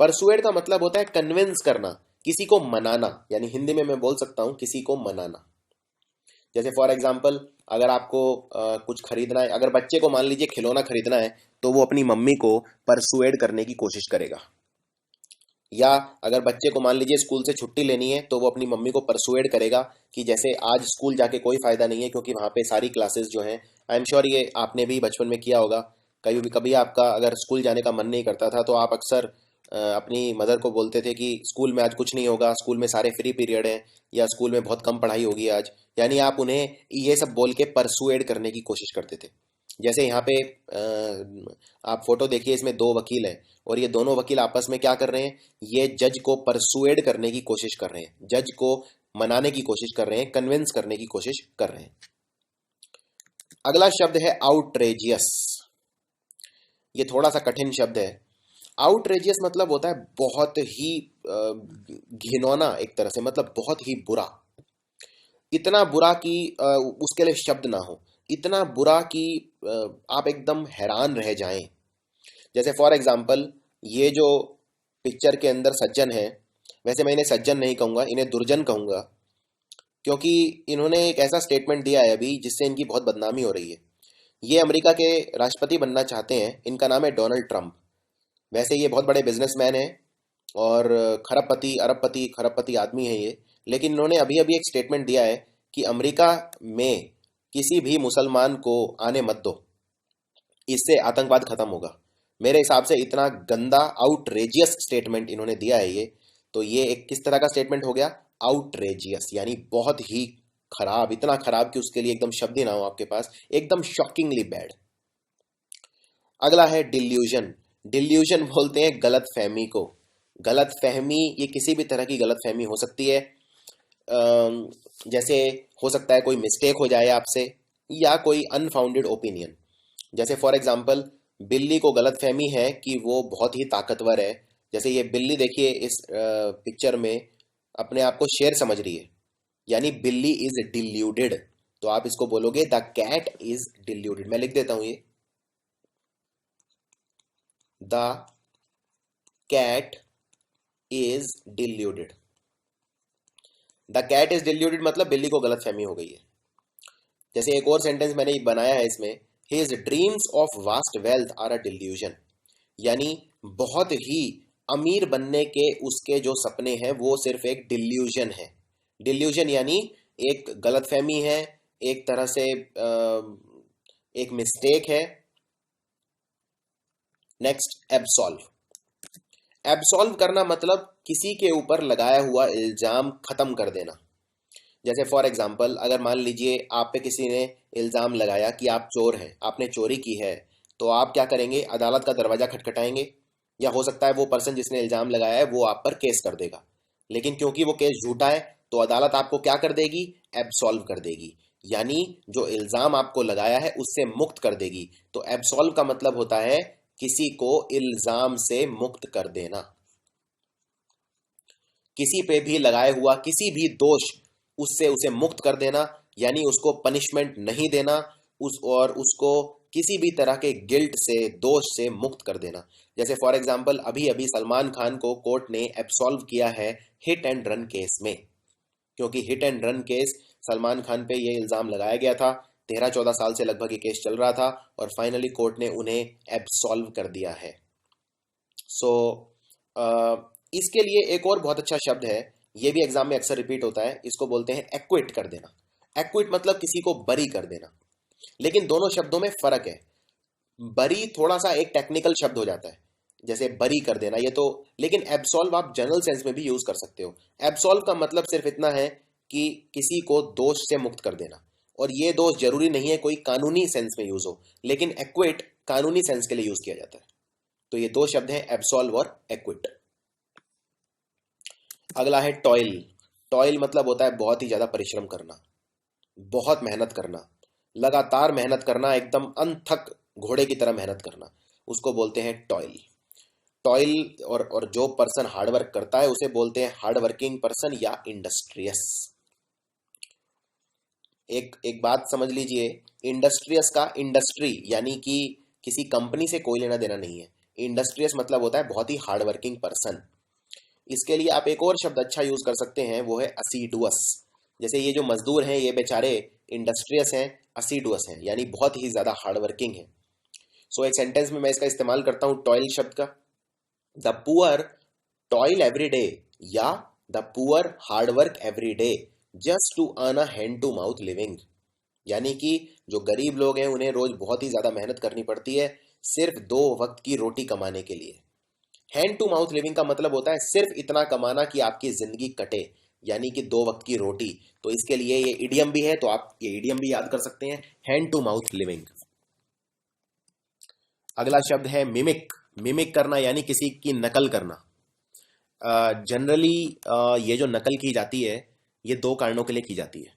परसुएड का मतलब होता है कन्विंस करना, किसी को मनाना, यानी हिंदी में मैं बोल सकता हूं किसी को मनाना। जैसे फॉर एग्जाम्पल, अगर आपको कुछ खरीदना है, अगर बच्चे को मान लीजिए खिलौना खरीदना है, तो वो अपनी मम्मी को परसुएड करने की कोशिश करेगा। या अगर बच्चे को मान लीजिए स्कूल से छुट्टी लेनी है, तो वो अपनी मम्मी को परसुएड करेगा कि जैसे आज स्कूल जाके कोई फायदा नहीं है, क्योंकि वहां पे सारी क्लासेस जो हैं, आई एम श्योर ये आपने भी बचपन में किया होगा। कभी आपका अगर स्कूल जाने का मन नहीं करता था, तो आप अक्सर अपनी मदर को बोलते थे कि स्कूल में आज कुछ नहीं होगा, स्कूल में सारे फ्री पीरियड हैं, या स्कूल में बहुत कम पढ़ाई होगी आज। यानी आप उन्हें ये सब बोल के परसुएड करने की कोशिश करते थे। जैसे यहाँ पे आप फोटो देखिए, इसमें दो वकील हैं, और ये दोनों वकील आपस में क्या कर रहे हैं, ये जज को परसुएड करने की कोशिश कर रहे हैं, जज को मनाने की कोशिश कर रहे हैं, कन्विंस करने की कोशिश कर रहे हैं। अगला शब्द है आउटरेजियस। ये थोड़ा सा कठिन शब्द है। आउटरेजियस मतलब होता है बहुत ही घिनौना, एक तरह से मतलब बहुत ही बुरा, इतना बुरा कि उसके लिए शब्द ना हो, इतना बुरा कि आप एकदम हैरान रह जाएं। जैसे फॉर एग्जाम्पल, ये जो पिक्चर के अंदर सज्जन है, वैसे मैं इन्हें सज्जन नहीं कहूँगा, इन्हें दुर्जन कहूँगा, क्योंकि इन्होंने एक ऐसा स्टेटमेंट दिया है अभी जिससे इनकी बहुत बदनामी हो रही है। ये अमेरिका के राष्ट्रपति बनना चाहते हैं, इनका नाम है डोनाल्ड ट्रंप। वैसे ये बहुत बड़े बिजनेसमैन हैं और खरबपति आदमी है ये, लेकिन इन्होंने अभी अभी एक स्टेटमेंट दिया है कि अमेरिका में किसी भी मुसलमान को आने मत दो, इससे आतंकवाद खत्म होगा। मेरे हिसाब से इतना गंदा आउटरेजियस स्टेटमेंट इन्होंने दिया है ये, तो ये एक किस तरह का स्टेटमेंट हो गया, आउटरेजियस, यानी बहुत ही खराब, इतना खराब कि उसके लिए एकदम शब्द ही ना हो आपके पास, एकदम शॉकिंगली बैड। अगला है डिल्यूजन। डिल्यूजन बोलते हैं गलत फहमी को। गलत फहमी, ये किसी भी तरह की गलत फहमी हो सकती है। जैसे हो सकता है कोई मिस्टेक हो जाए आपसे, या कोई अनफाउंडेड ओपिनियन। जैसे फॉर एग्जाम्पल, बिल्ली को गलत फहमी है कि वो बहुत ही ताकतवर है। जैसे ये बिल्ली देखिए इस पिक्चर में अपने आप को शेर समझ रही है, यानी बिल्ली इज डिल्यूडेड। तो आप इसको बोलोगे द कैट इज डिल्यूडेड। मैं लिख देता हूं ये, the cat is deluded. The cat is deluded मतलब बिल्ली को गलत फहमी हो गई है। जैसे एक और सेंटेंस मैंने बनाया है इसमें, his dreams of vast wealth are a delusion, यानी बहुत ही अमीर बनने के उसके जो सपने हैं वो सिर्फ एक डिल्यूजन है। डिल्यूजन यानी एक गलतफहमी है, एक तरह से एक मिस्टेक है। Next, absolve. एब्सॉल्व करना मतलब किसी के ऊपर लगाया हुआ इल्जाम खत्म कर देना। जैसे फॉर एग्जाम्पल, अगर मान लीजिए आप पे किसी ने इल्ज़ाम लगाया कि आप चोर हैं, आपने चोरी की है, तो आप क्या करेंगे, अदालत का दरवाज़ा खटखटाएंगे, या हो सकता है वो पर्सन जिसने इल्ज़ाम लगाया है वो आप पर केस कर देगा। लेकिन क्योंकि वो केस झूठा है, तो अदालत आपको क्या कर देगी, एब्सॉल्व कर देगी, यानी जो इल्ज़ाम आपको लगाया है उससे मुक्त कर देगी। तो एब्सॉल्व का मतलब होता है किसी को इल्ज़ाम से मुक्त कर देना, किसी पे भी लगाए हुआ किसी भी दोष उससे उसे मुक्त कर देना, यानी उसको पनिशमेंट नहीं देना, उसको किसी भी तरह के गिल्ट से, दोष से मुक्त कर देना। जैसे फॉर एग्जांपल, अभी अभी सलमान खान को कोर्ट ने एब्सॉल्व किया है हिट एंड रन केस में, क्योंकि hit and run case Salman Khan पे ये इल्ज़ाम लगाया गया था, 13-14 साल से लगभग ये केस चल रहा था, और फाइनली कोर्ट ने उन्हें एब्सॉल्व कर दिया है। सो इसके लिए एक और बहुत अच्छा शब्द है, ये भी एग्जाम में अक्सर रिपीट होता है, इसको बोलते हैं एक्विट कर देना। एक्विट मतलब किसी को बरी कर देना, लेकिन दोनों शब्दों में फर्क है। बरी थोड़ा सा एक टेक्निकल शब्द हो जाता है, जैसे बरी कर देना ये तो, लेकिन एब्सॉल्व आप जनरल सेंस में भी यूज कर सकते हो। एब्सॉल्व का मतलब सिर्फ इतना है कि किसी को दोष से मुक्त कर देना, और ये दोष जरूरी नहीं है कोई कानूनी सेंस में यूज हो, लेकिन एक्विट कानूनी सेंस के लिए यूज किया जाता है। तो ये दो शब्द हैं, एब्सॉल्व और एक्विट। अगला है टॉयल। टॉयल मतलब होता है बहुत ही ज्यादा परिश्रम करना, बहुत मेहनत करना, लगातार मेहनत करना, एकदम अनथक घोड़े की तरह मेहनत करना। उसको बोलते हैं टॉयल। टॉयल और जो पर्सन हार्डवर्क करता है उसे बोलते हैं हार्ड वर्किंग पर्सन या इंडस्ट्रियस। एक बात समझ लीजिए, इंडस्ट्रियस का इंडस्ट्री यानी कि किसी कंपनी से कोई लेना देना नहीं है। इंडस्ट्रियस मतलब होता है बहुत ही हार्ड वर्किंग पर्सन। इसके लिए आप एक और शब्द अच्छा यूज कर सकते हैं, वो है असीडुअस। जैसे ये जो मजदूर हैं ये बेचारे इंडस्ट्रियस हैं, असीडुअस हैं, यानी बहुत ही ज्यादा हार्ड वर्किंग है। सो एक सेंटेंस में मैं इसका इस्तेमाल करता हूं टॉयल शब्द का। The poor toil every day या the poor hard work every day just to earn a hand to mouth living. यानी कि जो गरीब लोग हैं उन्हें रोज बहुत ही ज्यादा मेहनत करनी पड़ती है सिर्फ 2 वक्त की रोटी कमाने के लिए। हैंड टू माउथ लिविंग का मतलब होता है सिर्फ इतना कमाना कि आपकी जिंदगी कटे, यानी कि 2 वक्त की रोटी। तो इसके लिए ये इडियम भी है, तो आप ये इडियम भी याद कर सकते हैं, हैंड टू माउथ लिविंग। अगला शब्द है मिमिक। मिमिक करना यानी किसी की नकल करना। जनरली ये जो नकल की जाती है ये 2 कारणों के लिए की जाती है,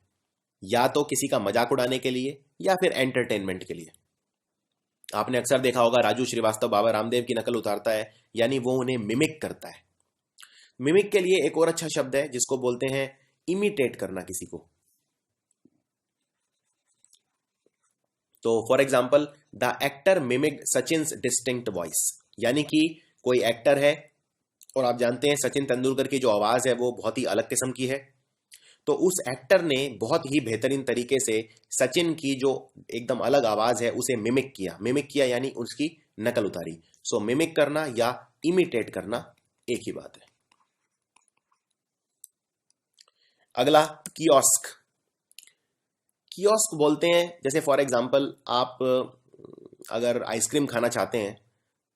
या तो किसी का मजाक उड़ाने के लिए या फिर एंटरटेनमेंट के लिए। आपने अक्सर देखा होगा राजू श्रीवास्तव बाबा रामदेव की नकल उतारता है, यानी वो उन्हें मिमिक करता है। मिमिक के लिए एक और अच्छा शब्द है जिसको बोलते हैं इमिटेट करना किसी को। तो for example the actor mimic Sachin's distinct voice, यानी कि कोई एक्टर है और आप जानते हैं सचिन तेंदुलकर की जो आवाज है वो बहुत ही अलग किस्म की है, तो उस एक्टर ने बहुत ही बेहतरीन तरीके से सचिन की जो एकदम अलग आवाज है उसे मिमिक किया। मिमिक किया यानी उसकी नकल उतारी। सो मिमिक करना या इमिटेट करना एक ही बात है। अगला कियोस्क। कियोस्क बोलते हैं, जैसे फॉर एग्जांपल आप अगर आइसक्रीम खाना चाहते हैं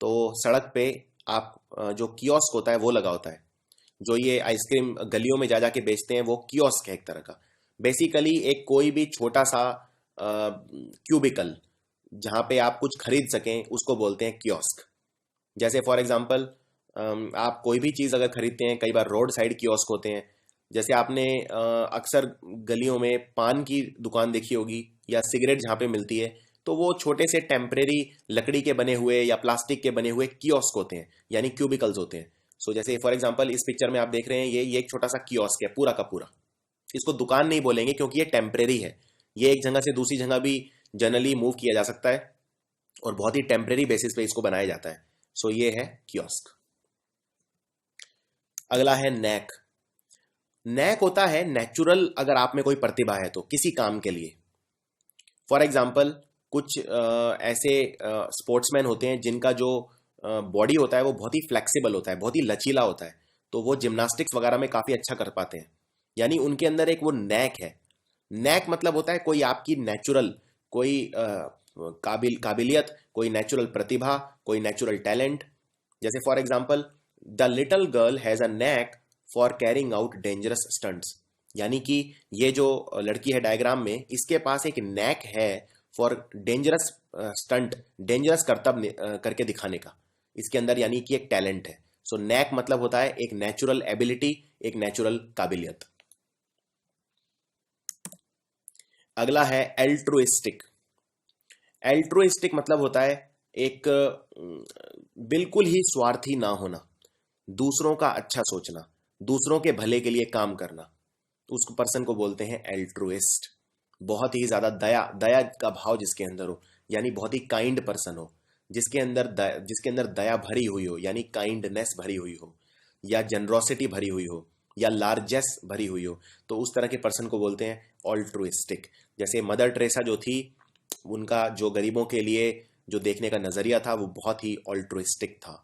तो सड़क पे आप जो कियोस्क होता है वो लगा होता है। जो ये आइसक्रीम गलियों में जा जाके बेचते हैं वो कियोस्क है एक तरह का। बेसिकली एक कोई भी छोटा सा क्यूबिकल जहां पे आप कुछ खरीद सकें उसको बोलते हैं कियोस्क। जैसे फॉर एग्जांपल आप कोई भी चीज़ अगर खरीदते हैं, कई बार रोड साइड कियोस्क होते हैं। जैसे आपने अक्सर गलियों में पान की दुकान देखी होगी या सिगरेट जहाँ पे मिलती है, तो वो छोटे से टेम्परेरी लकड़ी के बने हुए या प्लास्टिक के बने हुए कियोस्क होते हैं, यानी क्यूबिकल्स होते हैं। सो जैसे फॉर एग्जांपल इस पिक्चर में आप देख रहे हैं ये एक छोटा सा कियोस्क है पूरा का पूरा। इसको दुकान नहीं बोलेंगे क्योंकि ये टेम्परेरी है। ये एक जगह से दूसरी जगह भी जनरली मूव किया जा सकता है और बहुत ही टेम्परेरी बेसिस पे इसको बनाया जाता है। सो ये है कियोस्क। अगला है नैक। नैक होता है नेचुरल, अगर आप में कोई प्रतिभा है तो किसी काम के लिए। फॉर एग्जाम्पल कुछ ऐसे स्पोर्ट्समैन होते हैं जिनका जो बॉडी होता है वो बहुत ही फ्लेक्सिबल होता है, बहुत ही लचीला होता है, तो वो जिम्नास्टिक्स वगैरह में काफ़ी अच्छा कर पाते हैं। यानी उनके अंदर एक वो नैक है। नैक मतलब होता है कोई आपकी नेचुरल कोई काबिलियत, कोई नेचुरल प्रतिभा, कोई नेचुरल टैलेंट। जैसे for example the little girl has a knack for carrying out dangerous stunts, यानी कि ये जो लड़की है डायग्राम में, इसके पास एक नैक है फॉर डेंजरस स्टंट, डेंजरस करतब करके दिखाने का इसके अंदर, यानी कि एक टैलेंट है। सो नैक मतलब होता है एक नेचुरल एबिलिटी, एक नेचुरल काबिलियत। अगला है एल्ट्रुइस्टिक। एल्ट्रुइस्टिक मतलब होता है एक बिल्कुल ही स्वार्थी ना होना, दूसरों का अच्छा सोचना, दूसरों के भले के लिए काम करना, उस पर्सन को बोलते हैं एल्ट्रुइस्ट। बहुत ही ज्यादा दया का भाव जिसके अंदर हो, यानी बहुत ही काइंड पर्सन हो, जिसके अंदर दया भरी हुई हो, यानी काइंडनेस भरी हुई हो, या जनरोसिटी भरी हुई हो, या लार्जेस भरी हुई हो, तो उस तरह के पर्सन को बोलते हैं ऑल्ट्रुइस्टिक। जैसे मदर टेरेसा जो थी, उनका जो गरीबों के लिए जो देखने का नजरिया था वो बहुत ही ऑल्ट्रुइस्टिक था।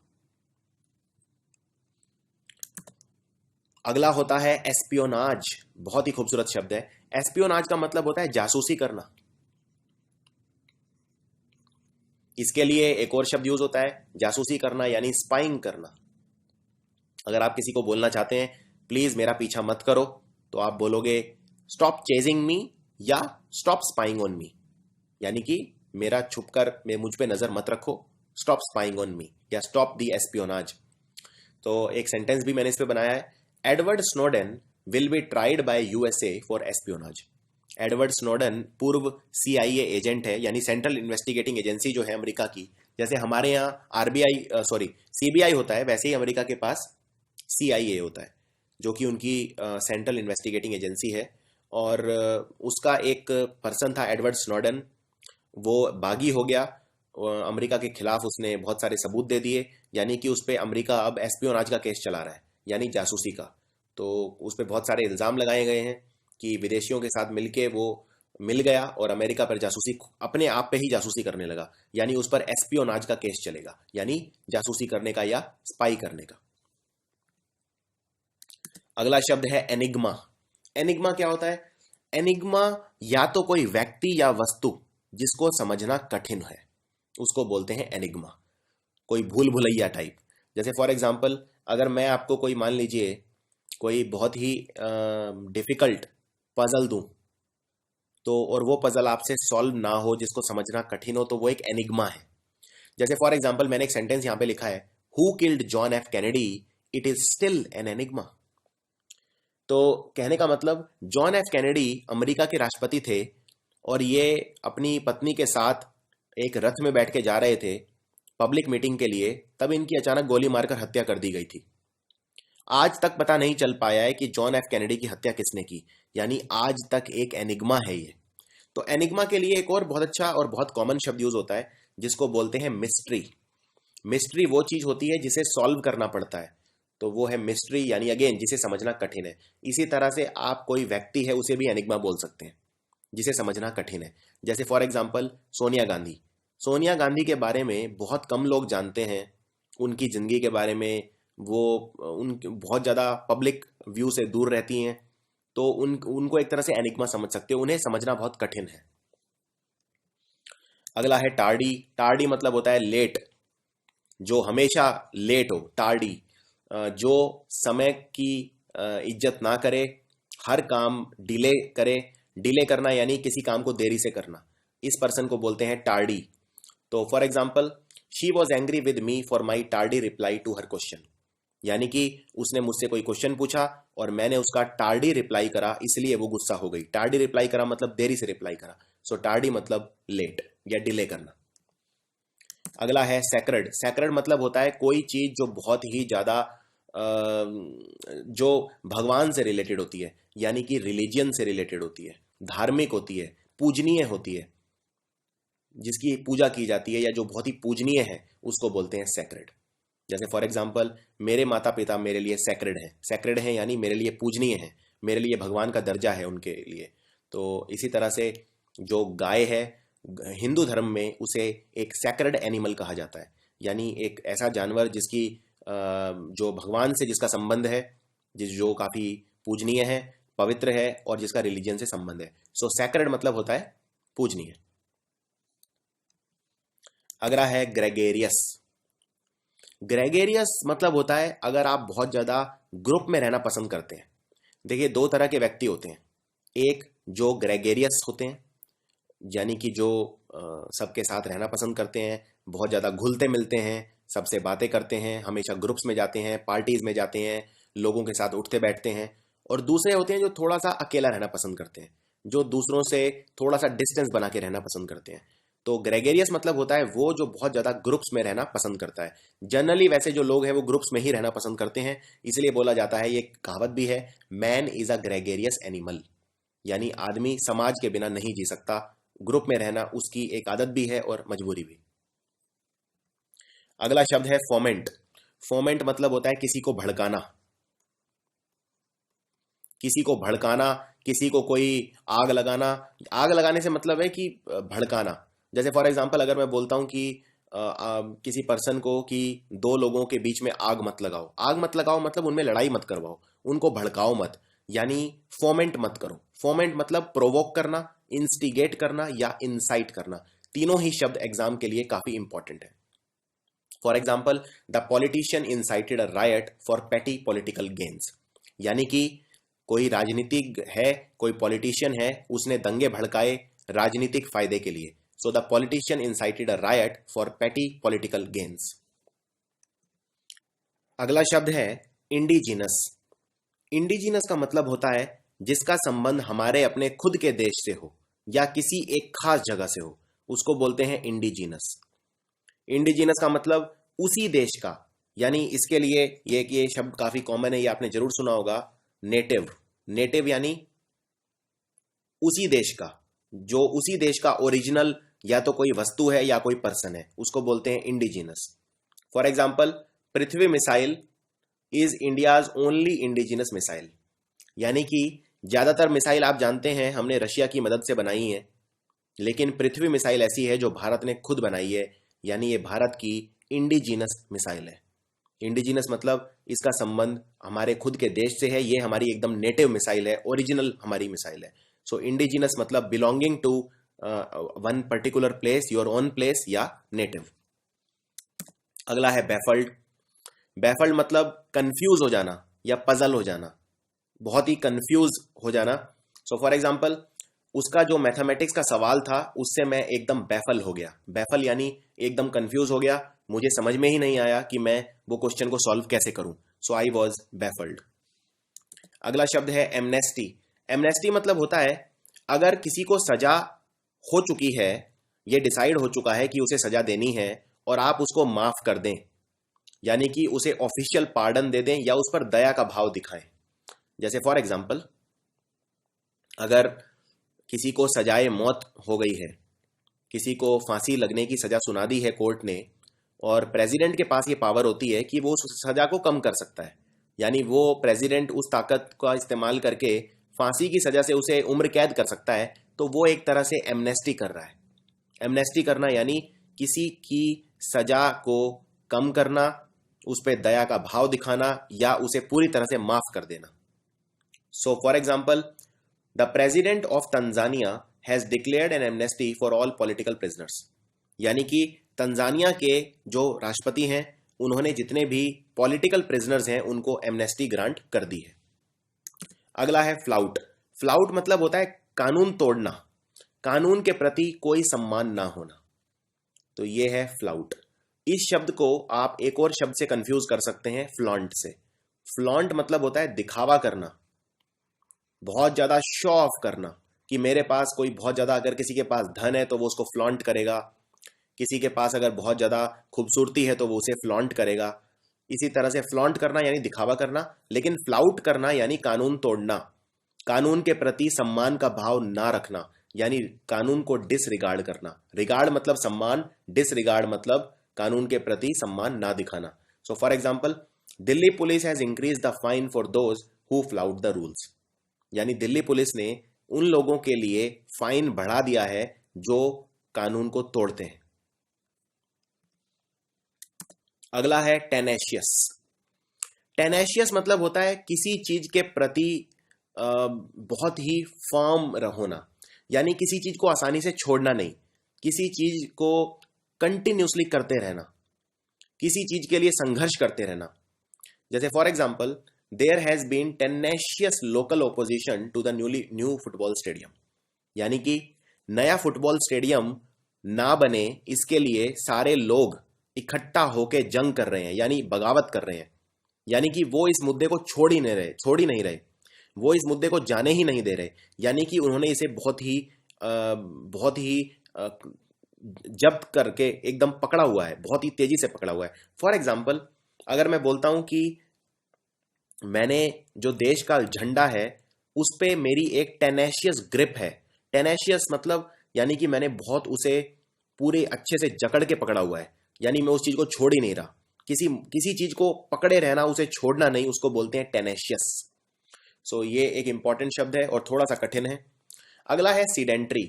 अगला होता है एस्पियोनाज। बहुत ही खूबसूरत शब्द है। एस्पियोनाज का मतलब होता है जासूसी करना। इसके लिए एक और शब्द यूज होता है जासूसी करना, यानी स्पाइंग करना। अगर आप किसी को बोलना चाहते हैं प्लीज मेरा पीछा मत करो, तो आप बोलोगे स्टॉप चेजिंग मी या स्टॉप स्पाइंग ऑन मी, यानी कि मेरा छुपकर मुझ पे नजर मत रखो, स्टॉप स्पाइंग ऑन मी या स्टॉप दी एस्पियोनाज। तो एक सेंटेंस भी मैंने इस पे बनाया है, Edward Snowden will be tried by USA for espionage. Edward Snowden पूर्व CIA एजेंट है, यानी सेंट्रल इन्वेस्टिगेटिंग एजेंसी जो है अमेरिका की, जैसे हमारे यहाँ आरबीआई सॉरी सीबीआई होता है, वैसे ही अमेरिका के पास सीआईए होता है, जो कि उनकी सेंट्रल इन्वेस्टिगेटिंग एजेंसी है। और उसका एक पर्सन था एडवर्ड स्नोडन, वो बागी हो गया। अमेरिका के खिलाफ उसने बहुत सारे सबूत दे दिए, यानी कि उस पर अमेरिका अब एस्पियोनाज का केस चला रहा है, यानी जासूसी का। तो उस पर बहुत सारे इल्ज़ाम लगाए गए हैं कि विदेशियों के साथ मिलके वो मिल गया और अमेरिका पर जासूसी, अपने आप पे ही जासूसी करने लगा, यानी उस पर एस्पियोनाज का केस चलेगा, यानी जासूसी करने का या स्पाई करने का। अगला शब्द है एनिग्मा। एनिग्मा क्या होता है? एनिग्मा या तो कोई व्यक्ति या वस्तु जिसको समझना कठिन है, उसको बोलते हैं एनिग्मा। कोई भूल भुलैया टाइप। जैसे फॉर एग्जांपल, अगर मैं आपको कोई, मान लीजिए कोई बहुत ही डिफिकल्ट पजल दूं, तो और वो पजल आपसे सॉल्व ना हो, जिसको समझना कठिन हो, तो वो एक एनिग्मा है। जैसे फॉर एग्जांपल मैंने एक सेंटेंस यहां पे लिखा है, who killed John F Kennedy, it is still an enigma. तो कहने का मतलब, जॉन एफ कैनेडी अमेरिका के राष्ट्रपति थे और ये अपनी पत्नी के साथ एक रथ में बैठ के जा रहे थे पब्लिक मीटिंग के लिए, तब इनकी अचानक गोली मारकर हत्या कर दी गई थी। आज तक पता नहीं चल पाया है कि जॉन एफ कैनेडी की हत्या किसने की, यानी आज तक एक एनिग्मा है ये। तो एनिग्मा के लिए एक और बहुत अच्छा और बहुत कॉमन शब्द यूज होता है, जिसको बोलते हैं मिस्ट्री। मिस्ट्री वो चीज होती है जिसे सॉल्व करना पड़ता है, तो वो है मिस्ट्री, यानी अगेन जिसे समझना कठिन है। इसी तरह से आप कोई व्यक्ति है उसे भी एनिग्मा बोल सकते हैं, जिसे समझना कठिन है। जैसे फॉर एग्जाम्पल सोनिया गांधी। सोनिया गांधी के बारे में बहुत कम लोग जानते हैं, उनकी जिंदगी के बारे में। वो उन बहुत ज़्यादा पब्लिक व्यू से दूर रहती हैं, तो उनको एक तरह से एनिग्मा समझ सकते हो, उन्हें समझना बहुत कठिन है। अगला है टार्डी। टार्डी मतलब होता है लेट, जो हमेशा लेट हो। टार्डी जो समय की इज्जत ना करे, हर काम डिले करे। डिले करना यानी किसी काम को देरी से करना, इस पर्सन को बोलते हैं टार्डी। तो for example, she was angry with me for my tardy reply to her question, यानी कि उसने मुझसे कोई क्वेश्चन पूछा और मैंने उसका टार्डी रिप्लाई करा, इसलिए वो गुस्सा हो गई। टार्डी रिप्लाई करा मतलब देरी से रिप्लाई करा। सो टार्डी मतलब लेट या डिले करना। अगला है सैक्रेड। सैक्रेड मतलब होता है कोई चीज जो बहुत ही ज्यादा जो भगवान से रिलेटेड होती है, यानी कि रिलीजियन से रिलेटेड होती है, धार्मिक होती है, पूजनीय होती है, जिसकी पूजा की जाती है या जो बहुत ही पूजनीय है, उसको बोलते हैं सैक्रेड। जैसे फॉर एग्जाम्पल, मेरे माता पिता मेरे लिए सैक्रेड हैं। सैक्रेड हैं यानी मेरे लिए पूजनीय हैं, मेरे लिए भगवान का दर्जा है उनके लिए। तो इसी तरह से जो गाय है, हिंदू धर्म में उसे एक सैक्रेड एनिमल कहा जाता है, यानी एक ऐसा जानवर जिसकी जो भगवान से जिसका संबंध है, जो काफी पूजनीय है, पवित्र है और जिसका रिलीजन से संबंध है। सो सैक्रेड मतलब होता है पूजनीय। अगला है ग्रेगेरियस। ग्रेगेरियस मतलब होता है अगर आप बहुत ज्यादा ग्रुप में रहना पसंद करते हैं। देखिए, दो तरह के व्यक्ति होते हैं, एक जो ग्रेगेरियस होते हैं, यानी कि जो सबके साथ रहना पसंद करते हैं, बहुत ज्यादा घुलते मिलते हैं, सबसे बातें करते हैं, हमेशा ग्रुप्स में जाते हैं, पार्टीज में जाते हैं, लोगों के साथ उठते बैठते हैं। और दूसरे होते हैं जो थोड़ा सा अकेला रहना पसंद करते हैं, जो दूसरों से थोड़ा सा डिस्टेंस बना के रहना पसंद करते हैं। तो ग्रेगेरियस मतलब होता है वो जो बहुत ज्यादा ग्रुप्स में रहना पसंद करता है। जनरली वैसे जो लोग हैं वो ग्रुप्स में ही रहना पसंद करते हैं, इसलिए बोला जाता है, ये कहावत भी है, man is a gregarious animal, यानी आदमी समाज के बिना नहीं जी सकता। ग्रुप में रहना उसकी एक आदत भी है और मजबूरी भी। अगला शब्द है फोमेंट। फोमेंट मतलब होता है किसी को भड़काना। किसी को भड़काना, किसी को कोई आग लगाना। आग लगाने से मतलब है कि भड़काना। जैसे फॉर एग्जांपल, अगर मैं बोलता हूं कि किसी पर्सन को कि दो लोगों के बीच में आग मत लगाओ। आग मत लगाओ मतलब उनमें लड़ाई मत करवाओ, उनको भड़काओ मत, यानी फोमेंट मत करो। फोमेंट मतलब प्रोवोक करना, इंस्टिगेट करना या इंसाइट करना। तीनों ही शब्द एग्जाम के लिए काफी इंपॉर्टेंट है। For example, the politician incited a riot for petty political gains, यानी कि कोई राजनीतिक है, कोई पॉलिटिशियन है, उसने दंगे भड़काए राजनीतिक फायदे के लिए। So the politician incited a riot for petty political gains. अगला शब्द है इंडिजिनस। इंडिजिनस का मतलब होता है जिसका संबंध हमारे अपने खुद के देश से हो या किसी एक खास जगह से हो, उसको बोलते हैं इंडिजिनस। इंडिजिनस का मतलब उसी देश का, यानी इसके लिए ये शब्द काफी कॉमन है, ये आपने जरूर सुना होगा, नेटिव। नेटिव यानी उसी देश का, जो उसी देश का ओरिजिनल या तो कोई वस्तु है या कोई पर्सन है, उसको बोलते हैं indigenous. For example, Prithvi missile is India's only indigenous missile, यानी कि ज्यादातर मिसाइल आप जानते हैं हमने रशिया की मदद से बनाई है, लेकिन पृथ्वी मिसाइल ऐसी है जो भारत ने खुद बनाई है, यानी ये भारत की इंडिजिनस मिसाइल है। इंडिजिनस मतलब इसका संबंध हमारे खुद के देश से है, ये हमारी एकदम नेटिव मिसाइल है, ओरिजिनल हमारी मिसाइल है। सो इंडिजिनस मतलब belonging to one particular place, your own place या नेटिव। अगला है बैफल्ड। बैफल्ड मतलब कंफ्यूज हो जाना या पजल हो जाना, बहुत ही कंफ्यूज हो जाना। सो फॉर एग्जाम्पल, उसका जो मैथमेटिक्स का सवाल था उससे मैं एकदम बैफल हो गया। बैफल यानी एकदम कंफ्यूज हो गया, मुझे समझ में ही नहीं आया कि मैं वो क्वेश्चन को सॉल्व कैसे करूं। सो आई वॉज बैफल्ड। अगला शब्द है एमनेस्टी। एमनेस्टी मतलब होता है अगर किसी को सजा हो चुकी है, ये डिसाइड हो चुका है कि उसे सजा देनी है और आप उसको माफ कर दें, यानी कि उसे ऑफिशियल पार्डन दे दें या उस पर दया का भाव दिखाएं। जैसे फॉर एग्जाम्पल, अगर किसी को सजाए मौत हो गई है, किसी को फांसी लगने की सजा सुना दी है कोर्ट ने, और प्रेसिडेंट के पास ये पावर होती है कि वो उस सजा को कम कर सकता है, यानी वो प्रेसिडेंट उस ताकत का इस्तेमाल करके फांसी की सजा से उसे उम्र कैद कर सकता है, तो वो एक तरह से एमनेस्टी कर रहा है। एमनेस्टी करना यानी किसी की सजा को कम करना, उस पर दया का भाव दिखाना या उसे पूरी तरह से माफ कर देना। So for example, the president of Tanzania has declared an amnesty for all political prisoners, यानी कि तंजानिया के जो राष्ट्रपति हैं उन्होंने जितने भी पॉलिटिकल प्रिजनर्स हैं उनको एमनेस्टी ग्रांट कर दी है। अगला है फ्लाउट। फ्लाउट मतलब होता है कानून तोड़ना, कानून के प्रति कोई सम्मान ना होना, तो ये है फ्लाउट। इस शब्द को आप एक और शब्द से कंफ्यूज कर सकते हैं, फ्लॉन्ट से। फ्लॉन्ट मतलब होता है दिखावा करना, बहुत ज्यादा शो ऑफ करना, कि मेरे पास कोई बहुत ज्यादा, अगर किसी के पास धन है तो वो उसको फ्लॉन्ट करेगा, किसी के पास अगर बहुत ज्यादा खूबसूरती है तो वो उसे फ्लॉन्ट करेगा। इसी तरह से फ्लॉन्ट करना यानी दिखावा करना, लेकिन फ्लाउट करना यानी कानून तोड़ना, कानून के प्रति सम्मान का भाव ना रखना, यानी कानून को डिसरिगार्ड करना। रिगार्ड मतलब सम्मान, डिसरिगार्ड मतलब कानून के प्रति सम्मान ना दिखाना। सो for example, Delhi police has increase the fine for those who flout the rules, यानी दिल्ली पुलिस ने उन लोगों के लिए फाइन बढ़ा दिया है जो कानून को तोड़ते हैं। अगला है टेनेशियस। टेनेशियस मतलब होता है किसी चीज के प्रति बहुत ही फर्म होना, यानी किसी चीज को आसानी से छोड़ना नहीं, किसी चीज को कंटिन्यूसली करते रहना, किसी चीज के लिए संघर्ष करते रहना। जैसे for example, there has been tenacious local opposition to the new football stadium, यानी कि नया फुटबॉल स्टेडियम ना बने इसके लिए सारे लोग इकट्ठा होकर जंग कर रहे हैं, यानी बगावत कर रहे हैं, यानी कि वो इस मुद्दे को छोड़ ही नहीं रहे, वो इस मुद्दे को जाने ही नहीं दे रहे, यानी कि उन्होंने इसे बहुत ही जब्त करके एकदम पकड़ा हुआ है, बहुत ही तेजी से पकड़ा हुआ है। फॉर एग्जाम्पल, अगर मैं बोलता हूं कि मैंने जो देश का झंडा है उस पे मेरी एक टेनेशियस ग्रिप है, टेनेशियस मतलब यानी कि मैंने बहुत उसे पूरे अच्छे से जकड़ के पकड़ा हुआ है, यानी मैं उस चीज को छोड़ ही नहीं रहा, किसी चीज को पकड़े रहना, उसे छोड़ना नहीं, उसको बोलते हैं टेनेशियस। सो ये एक इंपॉर्टेंट शब्द है और थोड़ा सा कठिन है। अगला है सीडेंट्री।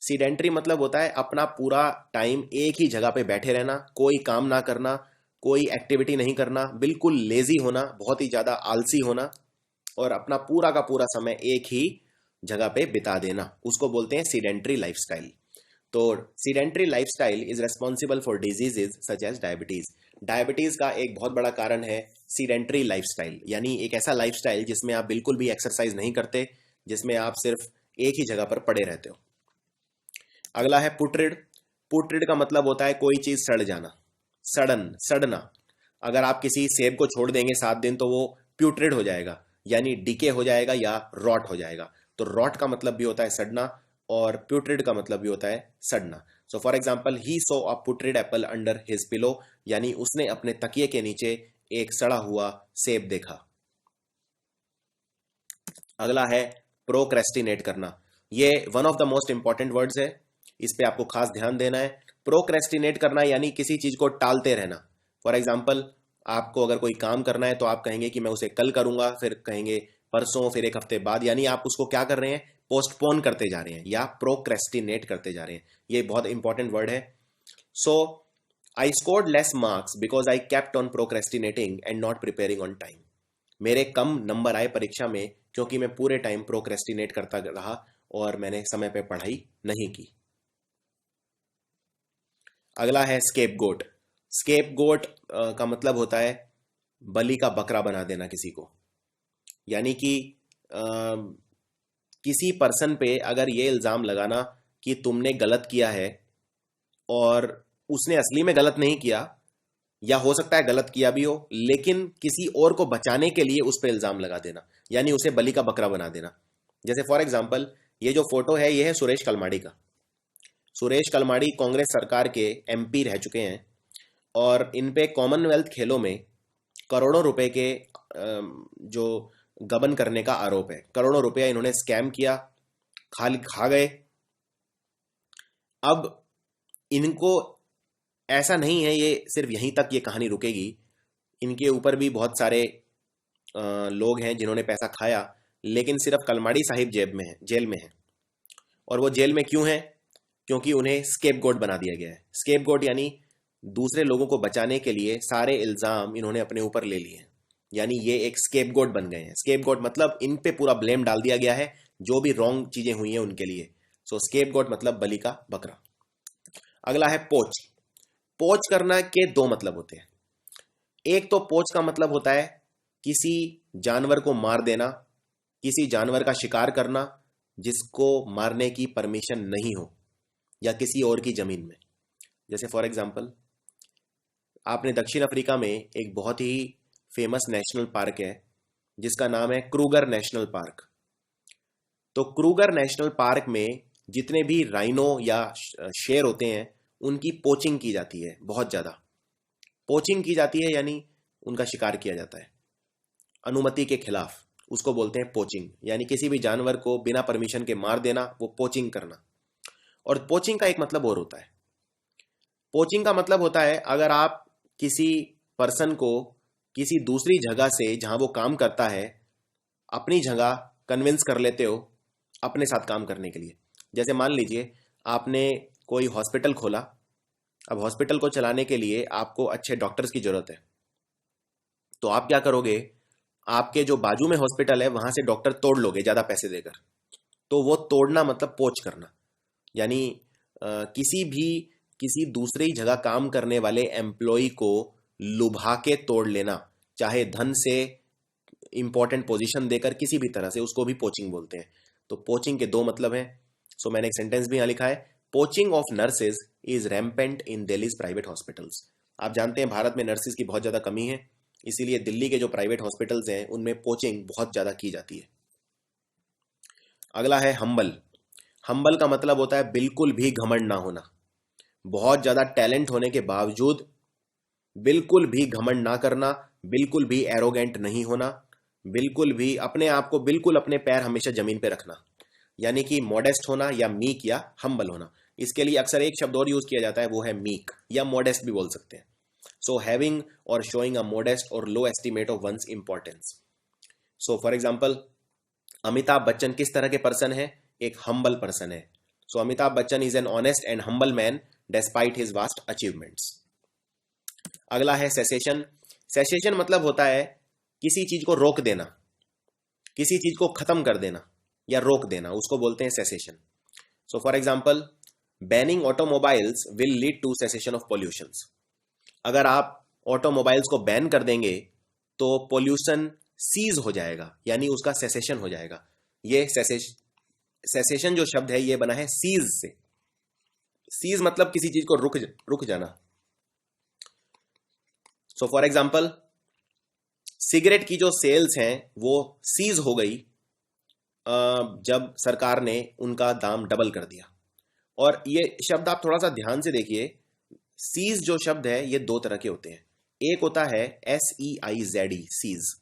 सीडेंट्री मतलब होता है अपना पूरा टाइम एक ही जगह पे बैठे रहना, कोई काम ना करना, कोई एक्टिविटी नहीं करना, बिल्कुल लेजी होना, बहुत ही ज्यादा आलसी होना और अपना पूरा का पूरा समय एक ही जगह पे बिता देना, उसको बोलते हैं सीडेंट्री लाइफस्टाइल। तो sedentary lifestyle is responsible for diseases such as diabetes. Diabetes का एक बहुत बड़ा कारण है सीडेंट्री लाइफस्टाइल, यानी एक ऐसा लाइफस्टाइल जिसमें आप बिल्कुल भी एक्सरसाइज नहीं करते, जिसमें आप सिर्फ एक ही जगह पर पड़े रहते हो। अगला है पुट्रिड। पुट्रिड का मतलब होता है कोई चीज सड़ जाना, सड़ना। अगर आप किसी सेब को छोड़ देंगे 7 दिन तो वो प्यूट्रिड हो जाएगा, यानी डीके हो जाएगा या रॉट हो जाएगा। तो रॉट का मतलब भी होता है सड़ना और प्यूट्रिड का मतलब भी होता है सड़ना। So for example, he saw a putrid apple under his pillow, यानी उसने अपने तकिए के नीचे एक सड़ा हुआ सेब देखा। अगला है प्रोक्रेस्टिनेट करना। ये one of the most important words है, इस पे आपको खास ध्यान देना है। प्रोक्रेस्टिनेट करना यानी किसी चीज को टालते रहना। फॉर एग्जाम्पल, आपको अगर कोई काम करना है तो आप कहेंगे कि मैं उसे कल करूंगा, फिर कहेंगे परसों, फिर एक हफ्ते बाद, यानी आप उसको क्या कर रहे हैं, पोस्टपोन करते जा रहे हैं या प्रोक्रेस्टिनेट करते जा रहे हैं। ये बहुत इंपॉर्टेंट वर्ड है। So I scored less marks because I kept on procrastinating and not preparing on time. मेरे कम नंबर आए परीक्षा में क्योंकि मैं पूरे टाइम प्रोक्रेस्टिनेट करता रहा और मैंने समय पे पढ़ाई नहीं की। अगला है स्केपगोट। स्केपगोट का मतलब होता है बलि का बकरा बना देना किसी को, यानी कि किसी पर्सन पे अगर ये इल्जाम लगाना कि तुमने गलत किया है और उसने असली में गलत नहीं किया, या हो सकता है गलत किया भी हो, लेकिन किसी और को बचाने के लिए उस पर इल्जाम लगा देना, यानी उसे बलि का बकरा बना देना। जैसे फॉर एग्जाम्पल, ये जो फोटो है ये है सुरेश कलमाड़ी का। सुरेश कलमाड़ी कांग्रेस सरकार के एमपी रह चुके हैं और इन पे कॉमनवेल्थ खेलों में करोड़ों रुपए के जो गबन करने का आरोप है। करोड़ों रुपया इन्होंने स्कैम किया, खा गए। अब इनको ऐसा नहीं है ये सिर्फ यहीं तक ये कहानी रुकेगी, इनके ऊपर भी बहुत सारे लोग हैं जिन्होंने पैसा खाया, लेकिन सिर्फ कलमाड़ी साहिब जेल में है। और वो जेल में क्यों है? क्योंकि उन्हें स्केपगोट बना दिया गया है। स्केपगोट यानी दूसरे लोगों को बचाने के लिए सारे इल्जाम इन्होंने अपने ऊपर ले लिए हैं, यानी ये एक स्केपगोट बन गए हैं। स्केपगोट मतलब इन पे पूरा ब्लेम डाल दिया गया है जो भी रॉन्ग चीजें हुई हैं उनके लिए। सो स्केपगोट मतलब बलि का बकरा। अगला है पोच। पोच करना के दो मतलब होते हैं। एक तो पोच का मतलब होता है किसी जानवर को मार देना, किसी जानवर का शिकार करना जिसको मारने की परमिशन नहीं हो, या किसी और की जमीन में। जैसे फॉर एग्जाम्पल, आपने दक्षिण अफ्रीका में एक बहुत ही फेमस नेशनल पार्क है जिसका नाम है क्रूगर नेशनल पार्क। तो क्रूगर नेशनल पार्क में जितने भी राइनो या शेर होते हैं उनकी पोचिंग की जाती है, बहुत ज्यादा पोचिंग की जाती है, यानी उनका शिकार किया जाता है अनुमति के खिलाफ। उसको बोलते हैं पोचिंग, यानी किसी भी जानवर को बिना परमिशन के मार देना, वो पोचिंग करना। और पोचिंग का एक मतलब और होता है। पोचिंग का मतलब होता है अगर आप किसी पर्सन को किसी दूसरी जगह से जहां वो काम करता है अपनी जगह कन्विंस कर लेते हो अपने साथ काम करने के लिए। जैसे मान लीजिए आपने कोई हॉस्पिटल खोला, अब हॉस्पिटल को चलाने के लिए आपको अच्छे डॉक्टर्स की जरूरत है, तो आप क्या करोगे, आपके जो बाजू में हॉस्पिटल है वहां से डॉक्टर तोड़ लोगे ज्यादा पैसे देकर। तो वो तोड़ना मतलब पोच करना, यानी किसी दूसरी जगह काम करने वाले एम्प्लॉय को लुभा के तोड़ लेना, चाहे धन से, इंपॉर्टेंट पोजीशन देकर, किसी भी तरह से, उसको भी पोचिंग बोलते हैं। तो पोचिंग के दो मतलब हैं। सो मैंने एक सेंटेंस भी यहां लिखा है, poaching of nurses is rampant in Delhi's private hospitals. आप जानते हैं भारत में नर्सेज की बहुत ज्यादा कमी है, इसीलिए दिल्ली के जो प्राइवेट हॉस्पिटल्स हैं उनमें पोचिंग बहुत ज्यादा की जाती है। अगला है हम्बल। हम्बल का मतलब होता है बिल्कुल भी घमंड ना होना। बहुत ज्यादा टैलेंट होने के बावजूद बिल्कुल भी घमंड ना करना, बिल्कुल भी एरोगेंट नहीं होना, बिल्कुल भी अपने आप को, बिल्कुल अपने पैर हमेशा जमीन पे रखना, यानी कि मॉडेस्ट होना या मीक या हम्बल होना। इसके लिए अक्सर एक शब्द और यूज किया जाता है, वो है मीक, या मॉडेस्ट भी बोल सकते हैं। So having or showing a modest or low estimate of one's importance. So for example, Amitabh Bachchan किस तरह के पर्सन है? एक हम्बल पर्सन है। So Amitabh Bachchan is an honest and humble man despite his vast achievements. अगला है सेसेशन। सेसेशन मतलब होता है किसी चीज को रोक देना, किसी चीज को खत्म कर देना या रोक देना, उसको बोलते हैं cessation. So for example, banning automobiles will lead to cessation of pollutions. अगर आप ऑटोमोबाइल्स को बैन कर देंगे तो पॉल्यूशन सीज हो जाएगा, यानी उसका सेसेशन हो जाएगा। ये सेसेशन जो शब्द है ये बना है सीज से। सीज मतलब किसी चीज को रुक जाना। सो फॉर एग्जाम्पल, सिगरेट की जो सेल्स हैं वो सीज हो गई जब सरकार ने उनका दाम डबल कर दिया। और ये शब्द आप थोड़ा सा ध्यान से देखिए, सीज जो शब्द है ये दो तरह के होते हैं। एक होता है SEIZE, सीज।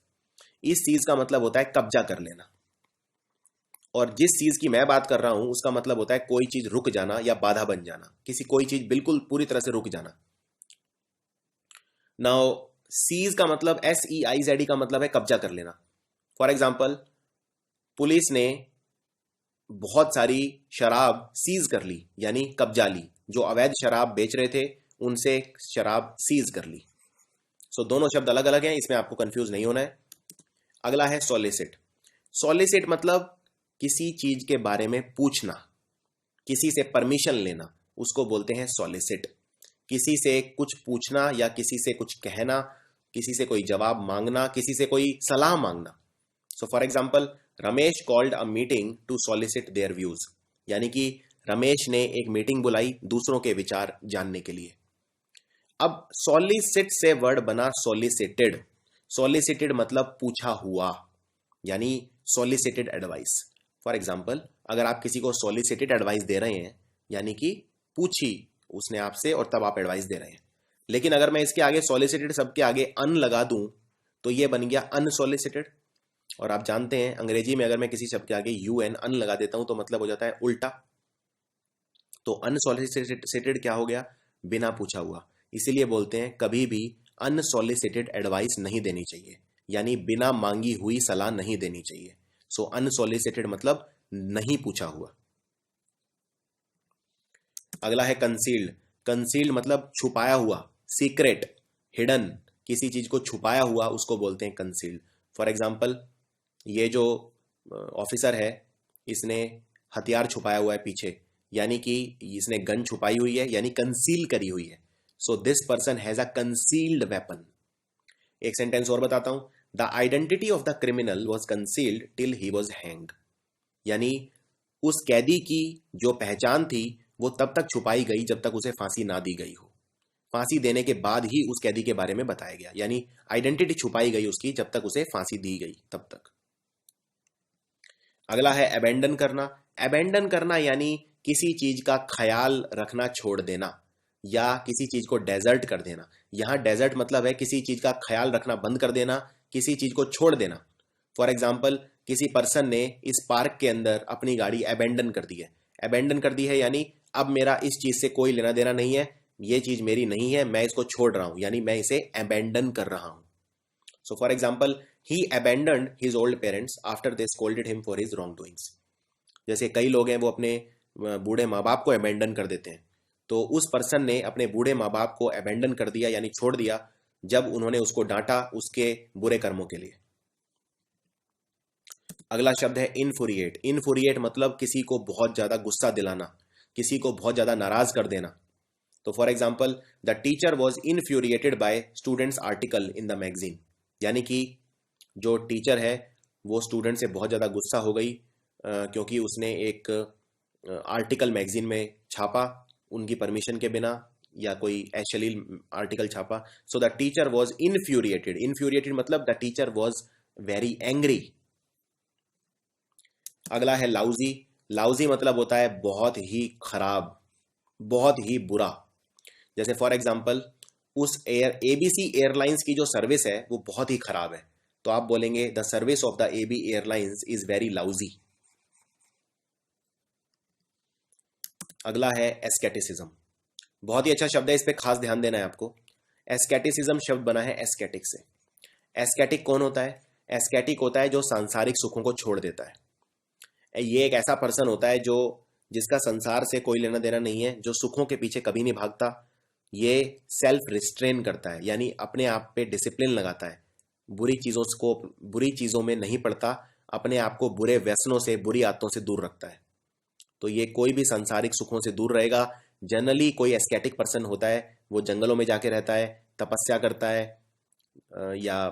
इस सीज का मतलब होता है कब्जा कर लेना, और जिस चीज की मैं बात कर रहा हूं उसका मतलब होता है कोई चीज रुक जाना या बाधा बन जाना, कोई चीज बिल्कुल पूरी तरह से रुक जाना। नाउ सीज का मतलब, SEIZE का मतलब है कब्जा कर लेना। फॉर एग्जाम्पल, पुलिस ने बहुत सारी शराब सीज कर ली, यानी कब्जा ली। जो अवैध शराब बेच रहे थे उनसे शराब सीज कर ली। सो दोनों शब्द अलग अलग हैं, इसमें आपको कंफ्यूज नहीं होना है। अगला है सॉलिसिट। सॉलिसिट मतलब किसी चीज के बारे में पूछना, किसी से परमिशन लेना, उसको बोलते हैं सॉलिसिट। किसी से कुछ पूछना या किसी से कुछ कहना, किसी से कोई जवाब मांगना, किसी से कोई सलाह मांगना। So for example, Ramesh called a meeting to solicit their views, यानी कि रमेश ने एक मीटिंग बुलाई दूसरों के विचार जानने के लिए। अब सॉलिसिट से वर्ड बना सॉलिसिटेड। सॉलिसिटेड मतलब पूछा हुआ, यानी सॉलिसिटेड एडवाइस। फॉर एग्जाम्पल, अगर आप किसी को सॉलिसिटेड एडवाइस दे रहे हैं, यानी कि पूछी उसने आपसे और तब आप एडवाइस दे रहे हैं। लेकिन अगर मैं इसके आगे सॉलिसिटेड शब्द के आगे अन लगा दूं तो ये बन गया अनसॉलिसिटेड। और आप जानते हैं अंग्रेजी में अगर मैं किसी शब्द के आगे UN अन लगा देता हूं तो मतलब हो जाता है उल्टा। तो अनसॉलिसिटेड क्या हो गया? बिना पूछा हुआ। इसीलिए बोलते हैं कभी भी अनसॉलिसिटेड एडवाइस नहीं देनी चाहिए, यानी बिना मांगी हुई सलाह नहीं देनी चाहिए। सो अनसॉलिसिटेड मतलब नहीं पूछा हुआ। अगला है कंसील्ड। कंसील्ड मतलब छुपाया हुआ, सीक्रेट, हिडन। किसी चीज को छुपाया हुआ उसको बोलते हैं कंसील्ड। फॉर एग्जाम्पल, ये जो ऑफिसर है इसने हथियार छुपाया हुआ है पीछे, यानी कि इसने गन छुपाई हुई है, यानी कंसील करी हुई है। So this person has a concealed weapon. एक सेंटेंस और बताता हूं, the identity of the criminal was concealed till he was hanged, यानी उस कैदी की जो पहचान थी वो तब तक छुपाई गई जब तक उसे फांसी ना दी गई हो। फांसी देने के बाद ही उस कैदी के बारे में बताया गया, यानी आइडेंटिटी छुपाई गई उसकी जब तक उसे फांसी दी गई तब तक। अगला है अबेंडन करना। अबेंडन करना यानी किसी चीज का ख्याल रखना छोड़ देना, या किसी चीज को डेजर्ट कर देना। यहां डेजर्ट मतलब है किसी चीज का ख्याल रखना बंद कर देना, किसी चीज को छोड़ देना। फॉर एग्जाम्पल, किसी पर्सन ने इस पार्क के अंदर अपनी गाड़ी अबेंडन कर दी है। अबेंडन कर दी है यानी अब मेरा इस चीज से कोई लेना देना नहीं है, ये चीज मेरी नहीं है, मैं इसको छोड़ रहा हूं, यानी मैं इसे अबेंडन कर रहा हूं। सो for example, he abandoned his old parents after they scolded him for his wrongdoings। जैसे कई लोग हैं वो अपने बूढ़े माँ बाप को अबेंडन कर देते हैं, तो उस पर्सन ने अपने बूढ़े माँ बाप को अबेंडन कर दिया यानी छोड़ दिया जब उन्होंने उसको डांटा उसके बुरे कर्मों के लिए। अगला शब्द है इनफुरिएट। इनफुरिएट मतलब किसी को बहुत ज्यादा गुस्सा दिलाना, किसी को बहुत ज्यादा नाराज कर देना। तो for example, the teacher was infuriated by students article in the magazine, यानी कि जो टीचर है वो स्टूडेंट से बहुत ज़्यादा गुस्सा हो गई क्योंकि उसने एक आर्टिकल मैगजीन में छापा उनकी परमिशन के बिना, या कोई अश्लील आर्टिकल छापा। So the teacher was infuriated. Infuriated मतलब the teacher was very angry. अगला है लाउजी। लाउजी मतलब होता है बहुत ही खराब, बहुत ही बुरा। जैसे फॉर एग्जाम्पल, उस ABC एयरलाइंस की जो सर्विस है वो बहुत ही खराब है, तो आप बोलेंगे the service of the AB airlines is very lousy. अगला है एस्केटिसिज्म। बहुत ही अच्छा शब्द है, इस पे खास ध्यान देना है आपको। एस्केटिसिज्म शब्द बना है एस्केटिक से। एस्केटिक कौन होता है? एस्केटिक होता है जो सांसारिक सुखों को छोड़ देता है। ये एक ऐसा पर्सन होता है जो जिसका संसार से कोई लेना देना नहीं है, जो सुखों के पीछे कभी नहीं भागता। ये सेल्फ रिस्ट्रेन करता है, यानी अपने आप पे डिसिप्लिन लगाता है, बुरी चीजों में नहीं पड़ता, अपने आप को बुरे व्यसनों से, बुरी आदतों से दूर रखता है। तो ये कोई भी सांसारिक सुखों से दूर रहेगा। जनरली कोई एस्केटिक पर्सन होता है वो जंगलों में जाके रहता है, तपस्या करता है, या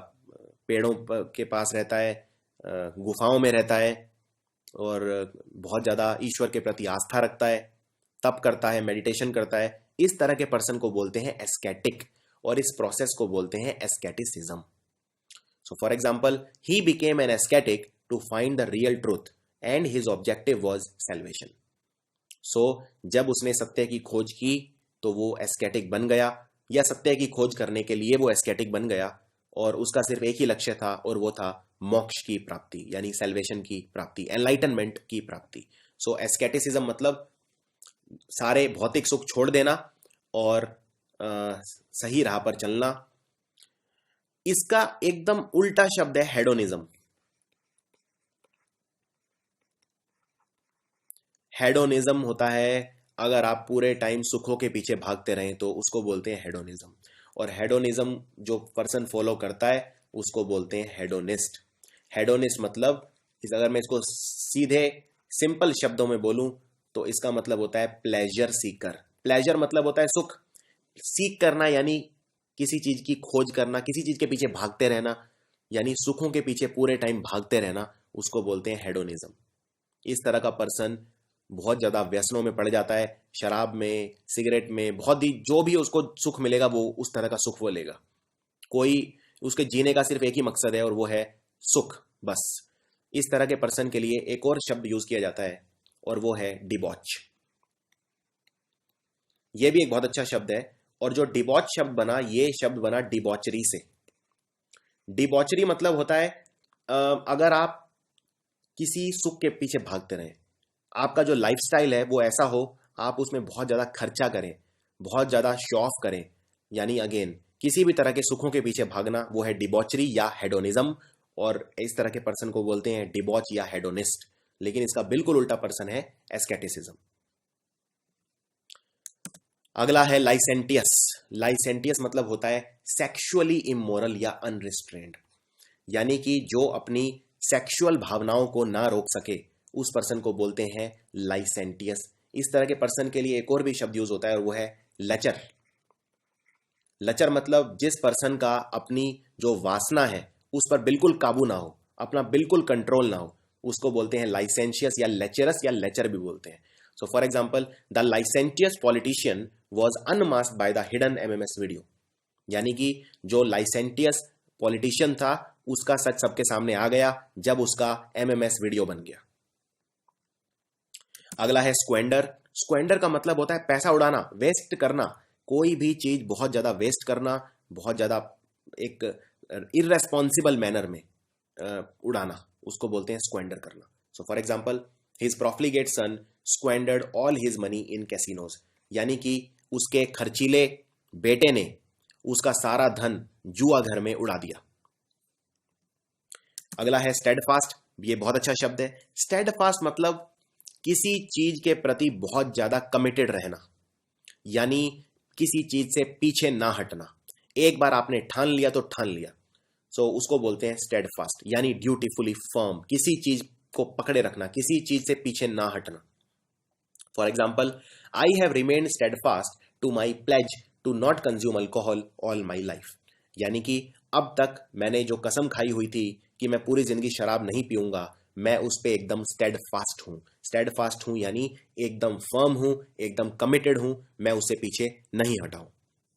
पेड़ों के पास रहता है, गुफाओं में रहता है, और बहुत ज़्यादा ईश्वर के प्रति आस्था रखता है, तप करता है, मेडिटेशन करता है। इस तरह के पर्सन को बोलते हैं एस्केटिक, और इस प्रोसेस को बोलते हैं asceticism. So for example, he became an ascetic to find the real truth and his objective was salvation. So जब उसने सत्य की खोज की तो वो एस्केटिक बन गया, या सत्य की खोज करने के लिए वो एस्केटिक बन गया, और उसका सिर्फ एक ही लक्ष्य था और वो था मोक्ष की प्राप्ति, यानी सेल्वेशन की प्राप्ति, एनलाइटनमेंट की प्राप्ति। सो एस्केटिसिज्म मतलब सारे भौतिक सुख छोड़ देना और सही राह पर चलना। इसका एकदम उल्टा शब्द है हेडोनिज्म। हेडोनिज्म होता है अगर आप पूरे टाइम सुखों के पीछे भागते रहें तो उसको बोलते हैं हेडोनिज्म, और हेडोनिज्म जो पर्सन फॉलो करता है उसको बोलते हैं हेडोनिस्ट। हेडोनिस्ट मतलब अगर मैं इसको सीधे सिंपल शब्दों में बोलूं तो इसका मतलब होता है प्लेजर सीकर। प्लेजर मतलब होता है सुख, सीख करना यानी किसी चीज की खोज करना, किसी चीज के पीछे भागते रहना, यानी सुखों के पीछे पूरे टाइम भागते रहना, उसको बोलते हैं हेडोनिज्म। इस तरह का पर्सन बहुत ज्यादा व्यसनों में पड़ जाता है, शराब में, सिगरेट में, बहुत ही जो भी उसको सुख मिलेगा वो उस तरह का सुख वो लेगा। कोई उसके जीने का सिर्फ एक ही मकसद है और वो है सुख, बस। इस तरह के पर्सन के लिए एक और शब्द यूज किया जाता है और वो है डिबॉच। ये भी एक बहुत अच्छा शब्द है, और जो डिबॉच शब्द बना, ये शब्द बना डिबॉचरी से। डिबॉचरी मतलब होता है अगर आप किसी सुख के पीछे भागते रहें, आपका जो लाइफस्टाइल है वो ऐसा हो, आप उसमें बहुत ज्यादा खर्चा करें, बहुत ज्यादा शो ऑफ करें, यानी अगेन किसी भी तरह के सुखों के पीछे भागना, वो है डिबॉचरी या हेडोनिज्म। और इस तरह के पर्सन को बोलते हैं डिबॉच या हेडोनिस्ट। लेकिन इसका बिल्कुल उल्टा पर्सन है एस्केटिसिज्म। अगला है लाइसेंटियस। लाइसेंटियस मतलब होता है सेक्सुअली इमोरल या अनरिस्ट्रेन्ड, यानी कि जो अपनी सेक्सुअल भावनाओं को ना रोक सके उस पर्सन को बोलते हैं लाइसेंटियस। इस तरह के पर्सन के लिए एक और भी शब्द यूज होता है और वो है लचर। लचर मतलब जिस पर्सन का अपनी जो वासना है उस पर बिल्कुल काबू ना हो, अपना बिल्कुल कंट्रोल ना हो, उसको बोलते हैं लाइसेंशियस या लेचरस, या लेचर भी बोलते हैं। So for example, the licentious politician was unmasked by the hidden MMS video, यानी कि जो लाइसेंटियस पॉलिटिशियन था उसका सच सबके सामने आ गया जब उसका एमएमएस वीडियो बन गया। अगला है स्क्वेंडर। स्क्वेंडर का मतलब होता है पैसा उड़ाना, वेस्ट करना, कोई भी चीज बहुत ज्यादा वेस्ट करना, बहुत ज्यादा एक इररेस्पॉन्सिबल मैनर में उड़ाना, उसको बोलते हैं स्क्वेंडर करना। So for example, his profligate son squandered all his money in casinos, यानी कि उसके खर्चीले बेटे ने उसका सारा धन जुआ घर में उड़ा दिया। अगला है स्टेडफास्ट। ये बहुत अच्छा शब्द है। स्टेडफास्ट मतलब किसी चीज के प्रति बहुत ज्यादा कमिटेड रहना, यानी किसी चीज से पीछे ना हटना। एक बार आपने ठान लिया तो ठान लिया, सो उसको बोलते हैं स्टेडफास्ट, यानी ड्यूटीफुली फर्म, किसी चीज को पकड़े रखना, किसी चीज से पीछे ना हटना। For example, I have remained steadfast to my pledge to not consume alcohol all my life, यानी कि अब तक मैंने जो कसम खाई हुई थी कि मैं पूरी जिंदगी शराब नहीं पीऊंगा, मैं उस पे एकदम स्टेडफास्ट हूं। स्टेडफास्ट हूं यानी एकदम फर्म हूं, एकदम कमिटेड हूं, मैं उससे पीछे नहीं हटाऊं।